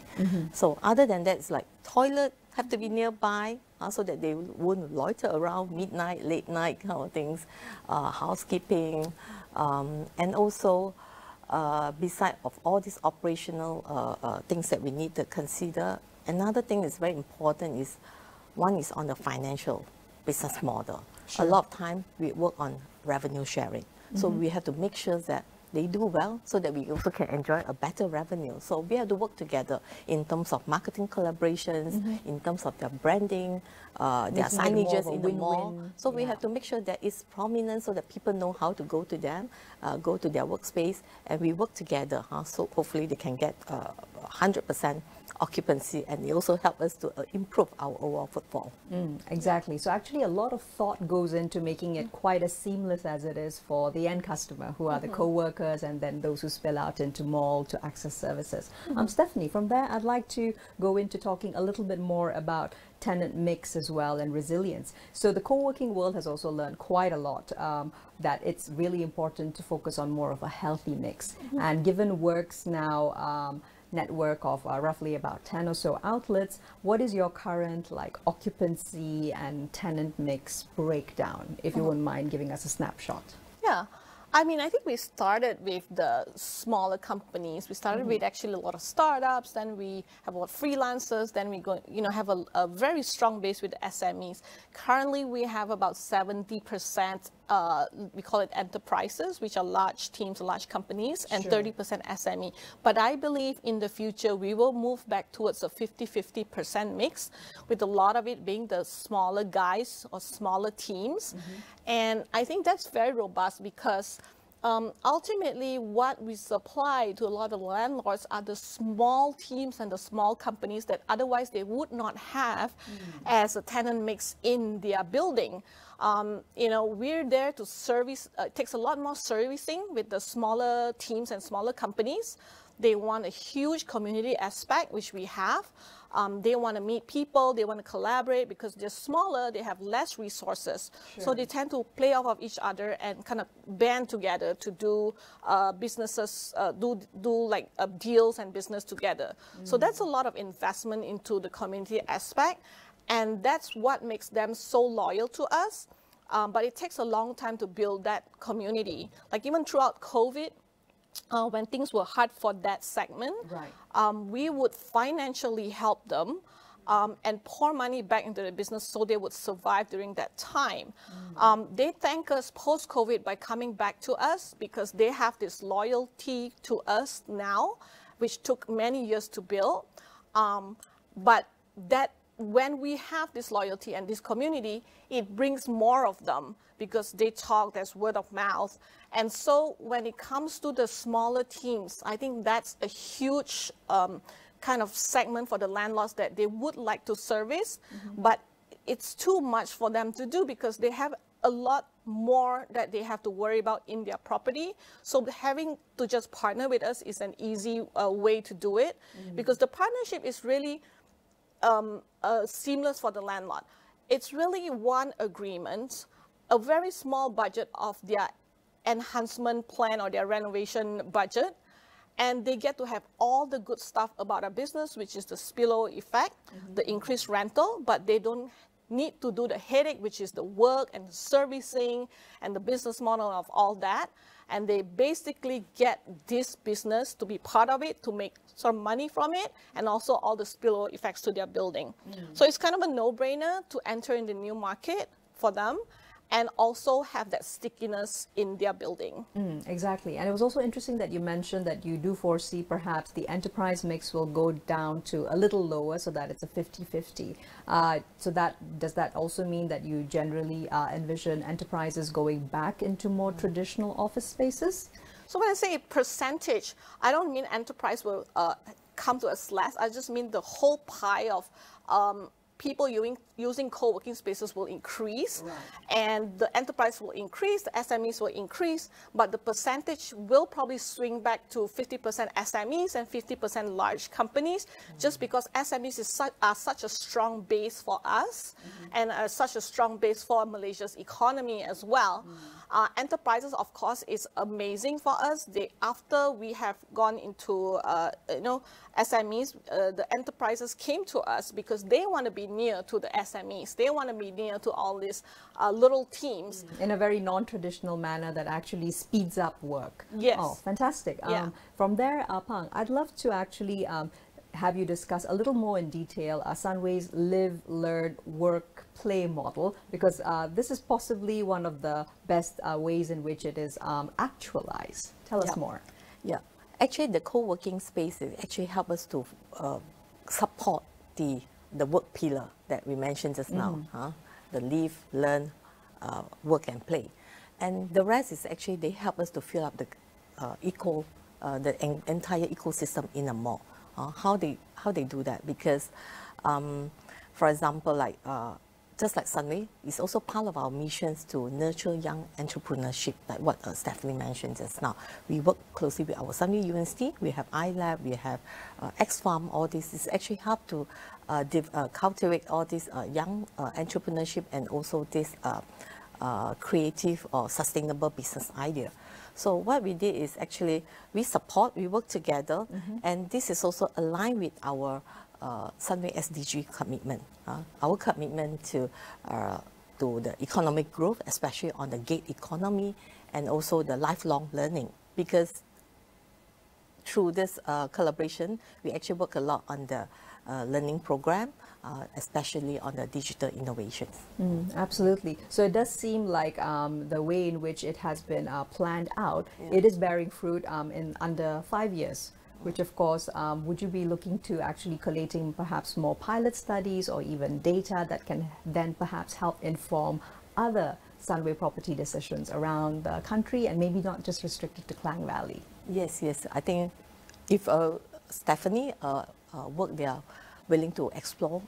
So other than that, it's like toilet have to be nearby so that they won't loiter around midnight, late night kind of things, housekeeping, and also beside of all these operational things that we need to consider, another thing that's very important is one is on the financial business model. A lot of time we work on revenue sharing. So we have to make sure that they do well so that we also can enjoy a better revenue. So we have to work together in terms of marketing collaborations, in terms of their branding, their signages in the mall. So we have to make sure that it's prominent so that people know how to go to them, go to their workspace, and we work together. So hopefully they can get 100% occupancy, and they also help us to improve our overall footfall. Exactly. So actually a lot of thought goes into making it quite as seamless as it is for the end customer, who are the co-workers and then those who spill out into mall to access services. Stephanie, from there I'd like to go into talking a little bit more about tenant mix as well and resilience. So the co-working world has also learned quite a lot that it's really important to focus on more of a healthy mix. And given Work's now network of roughly about 10 or so outlets, what is your current occupancy and tenant mix breakdown, if you wouldn't mind giving us a snapshot? Yeah. I mean, I think we started with the smaller companies. We started with actually a lot of startups. Then we have a lot of freelancers. Then we go, have a very strong base with the SMEs. Currently, we have about 70%. We call it enterprises, which are large teams, large companies, and 30% SME. But I believe in the future, we will move back towards a 50-50% mix, with a lot of it being the smaller guys or smaller teams. And I think that's very robust because ultimately what we supply to a lot of landlords are the small teams and the small companies that otherwise they would not have as a tenant mix in their building. We're there to service. It takes a lot more servicing with the smaller teams and smaller companies. They want a huge community aspect, which we have. They want to meet people, they want to collaborate because they're smaller, they have less resources. So they tend to play off of each other and kind of band together to do businesses, deals and business together. So that's a lot of investment into the community aspect. And that's what makes them so loyal to us. But it takes a long time to build that community. Like even throughout COVID, when things were hard for that segment, we would financially help them and pour money back into the business so they would survive during that time. They thank us post-COVID by coming back to us because they have this loyalty to us now, which took many years to build. But that when we have this loyalty and this community, it brings more of them because they talk, there's word of mouth. And so when it comes to the smaller teams, I think that's a huge kind of segment for the landlords that they would like to service, but it's too much for them to do because they have a lot more that they have to worry about in their property. So having to just partner with us is an easy way to do it, because the partnership is really seamless for the landlord. It's really one agreement, a very small budget of their enhancement plan or their renovation budget, and they get to have all the good stuff about our business, which is the spillover effect, the increased rental, but they don't need to do the headache, which is the work and the servicing and the business model of all that. And they basically get this business to be part of it, to make some money from it, and also all the spillover effects to their building. So it's kind of a no-brainer to enter in the new market for them, and also have that stickiness in their building. Exactly. And it was also interesting that you mentioned that you do foresee perhaps the enterprise mix will go down to a little lower so that it's a 50-50. So does that also mean that you generally envision enterprises going back into more traditional office spaces? So when I say percentage, I don't mean enterprise will come to us less. I just mean the whole pie of people using co-working spaces will increase, and the enterprise will increase, the SMEs will increase, but the percentage will probably swing back to 50% SMEs and 50% large companies, just because SMEs are such a strong base for us and such a strong base for Malaysia's economy as well. Enterprises, of course, is amazing for us. After we have gone into SMEs, the enterprises came to us because they want to be near to the SMEs. They want to be near to all these little teams. In a very non-traditional manner that actually speeds up work. Yes. Oh, fantastic. Yeah. From there, Pang, I'd love to actually have you discuss a little more in detail Sunway's live, learn, work, play model, because this is possibly one of the best ways in which it is actualized. Tell us more. Yeah. Actually, the co-working spaces actually help us to support the work pillar that we mentioned just now. The live, learn, work and play. And the rest is actually, they help us to fill up the entire ecosystem in a mall. How they do that? Because, for example, like just like Sunway, it's also part of our missions to nurture young entrepreneurship, like what Stephanie mentioned just now. We work closely with our Sunway University. We have iLab, we have X-Farm. All this is actually help to cultivate all this young entrepreneurship and also this creative or sustainable business idea. So what we did is actually we work together, and this is also aligned with our Sunway SDG commitment. Our commitment to the economic growth, especially on the gig economy and also the lifelong learning. Because through this collaboration, we actually work a lot on the learning program, especially on the digital innovations. Absolutely. So it does seem like the way in which it has been planned out, it is bearing fruit in under 5 years, which of course, would you be looking to actually collating perhaps more pilot studies or even data that can then perhaps help inform other Sunway property decisions around the country and maybe not just restricted to Klang Valley? Yes. I think if Stephanie work there willing to explore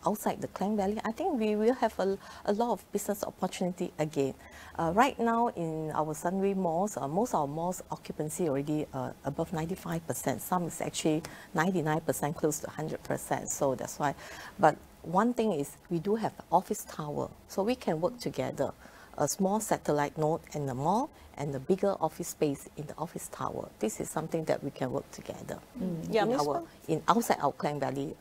outside the Klang Valley, I think we will have a lot of business opportunity again. Right now in our Sunway malls, most of our malls occupancy already above 95%. Some is actually 99%, close to 100%. So that's why. But one thing is we do have office tower, so we can work together. A small satellite node in the mall and the bigger office space in the office tower. This is something that we can work together in outside our Klang Valley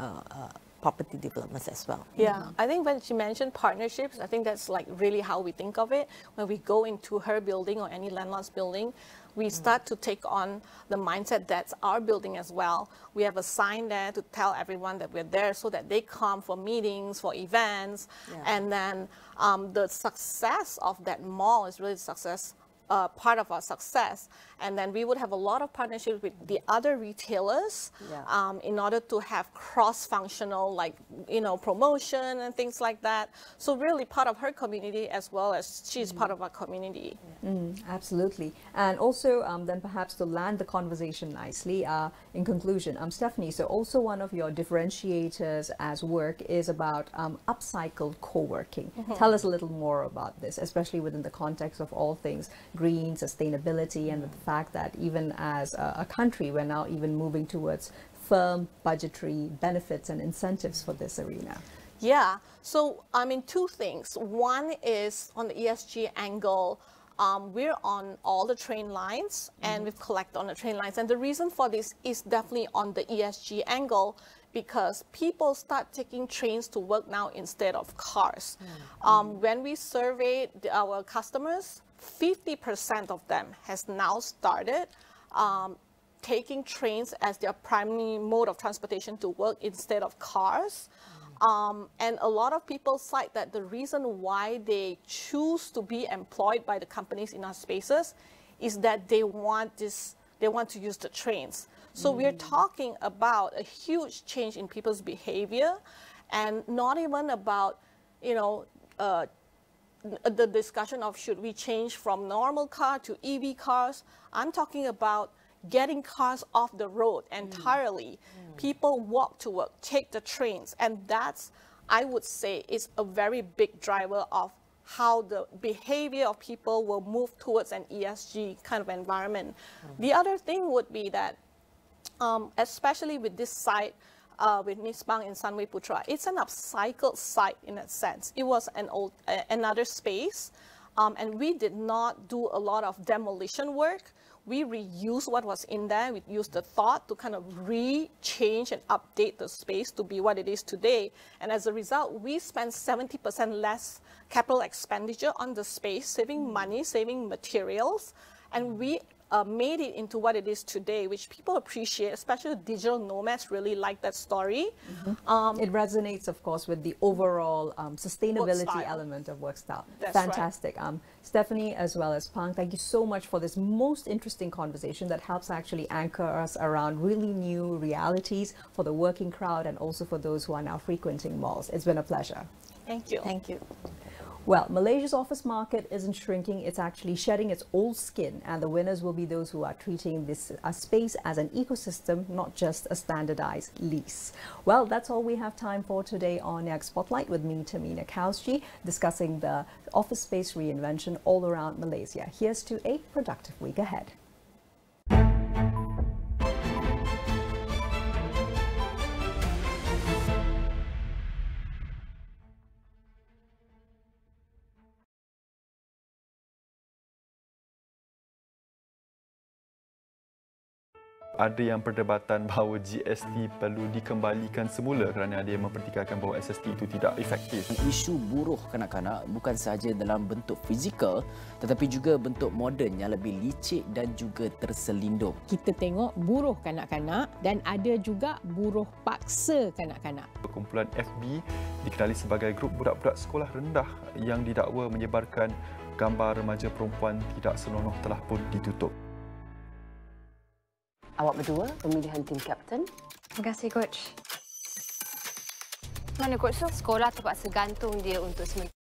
property developments as well. Yeah, I think when she mentioned partnerships, I think that's like really how we think of it. When we go into her building or any landlord's building, we start to take on the mindset that's our building as well. We have a sign there to tell everyone that we're there so that they come for meetings, for events, and then the success of that mall is really success. Part of our success, And then we would have a lot of partnerships with the other retailers in order to have cross-functional, like, promotion and things like that. So really part of her community as well as she's part of our community. Absolutely. And also then perhaps to land the conversation nicely, in conclusion, Stephanie, so also one of your differentiators as work is about upcycled co-working. Tell us a little more about this, especially within the context of all things green, sustainability, and the fact that even as a country, we're now even moving towards firm budgetary benefits and incentives for this arena. Yeah, so I mean, two things. One is on the ESG angle. We're on all the train lines and we've collected on the train lines. And the reason for this is definitely on the ESG angle because people start taking trains to work now instead of cars. When we surveyed our customers, 50% of them has now started taking trains as their primary mode of transportation to work instead of cars. And a lot of people cite that the reason why they choose to be employed by the companies in our spaces is that they want to use the trains. So we're talking about a huge change in people's behavior and not even about, the discussion of should we change from normal car to EV cars. I'm talking about getting cars off the road entirely. People walk to work, take the trains, and that's, I would say, is a very big driver of how the behavior of people will move towards an ESG kind of environment. The other thing would be that, especially with this site, with Miss Bang in Sunway Putra, it's an upcycled site in that sense. It was another space, and we did not do a lot of demolition work. We reused what was in there. We used the thought to kind of change and update the space to be what it is today. And as a result, we spent 70% less capital expenditure on the space, saving money, saving materials, and we made it into what it is today, which people appreciate, especially digital nomads really like that story. It resonates, of course, with the overall sustainability element of work style. That's fantastic. Right. Stephanie, as well as Pang, thank you so much for this most interesting conversation that helps actually anchor us around really new realities for the working crowd and also for those who are now frequenting malls. It's been a pleasure. Thank you. Thank you. Well, Malaysia's office market isn't shrinking, it's actually shedding its old skin, and the winners will be those who are treating this space as an ecosystem, not just a standardized lease. Well, that's all we have time for today on Niaga Spotlight with me, Tamina Kausji, discussing the office space reinvention all around Malaysia. Here's to a productive week ahead. Ada yang perdebatan bahawa GST perlu dikembalikan semula kerana ada yang mempertikaikan bahawa SST itu tidak efektif. Isu buruh kanak-kanak bukan sahaja dalam bentuk fizikal tetapi juga bentuk moden yang lebih licik dan juga terselindung. Kita tengok buruh kanak-kanak dan ada juga buruh paksa kanak-kanak. Perkumpulan FB dikenali sebagai grup budak-budak sekolah rendah yang didakwa menyebarkan gambar remaja perempuan tidak senonoh telah pun ditutup. Awak berdua pemilihan tim kapten. Terima kasih, Coach. Mana Coach tu? Sekolah terpaksa gantung dia untuk sementara.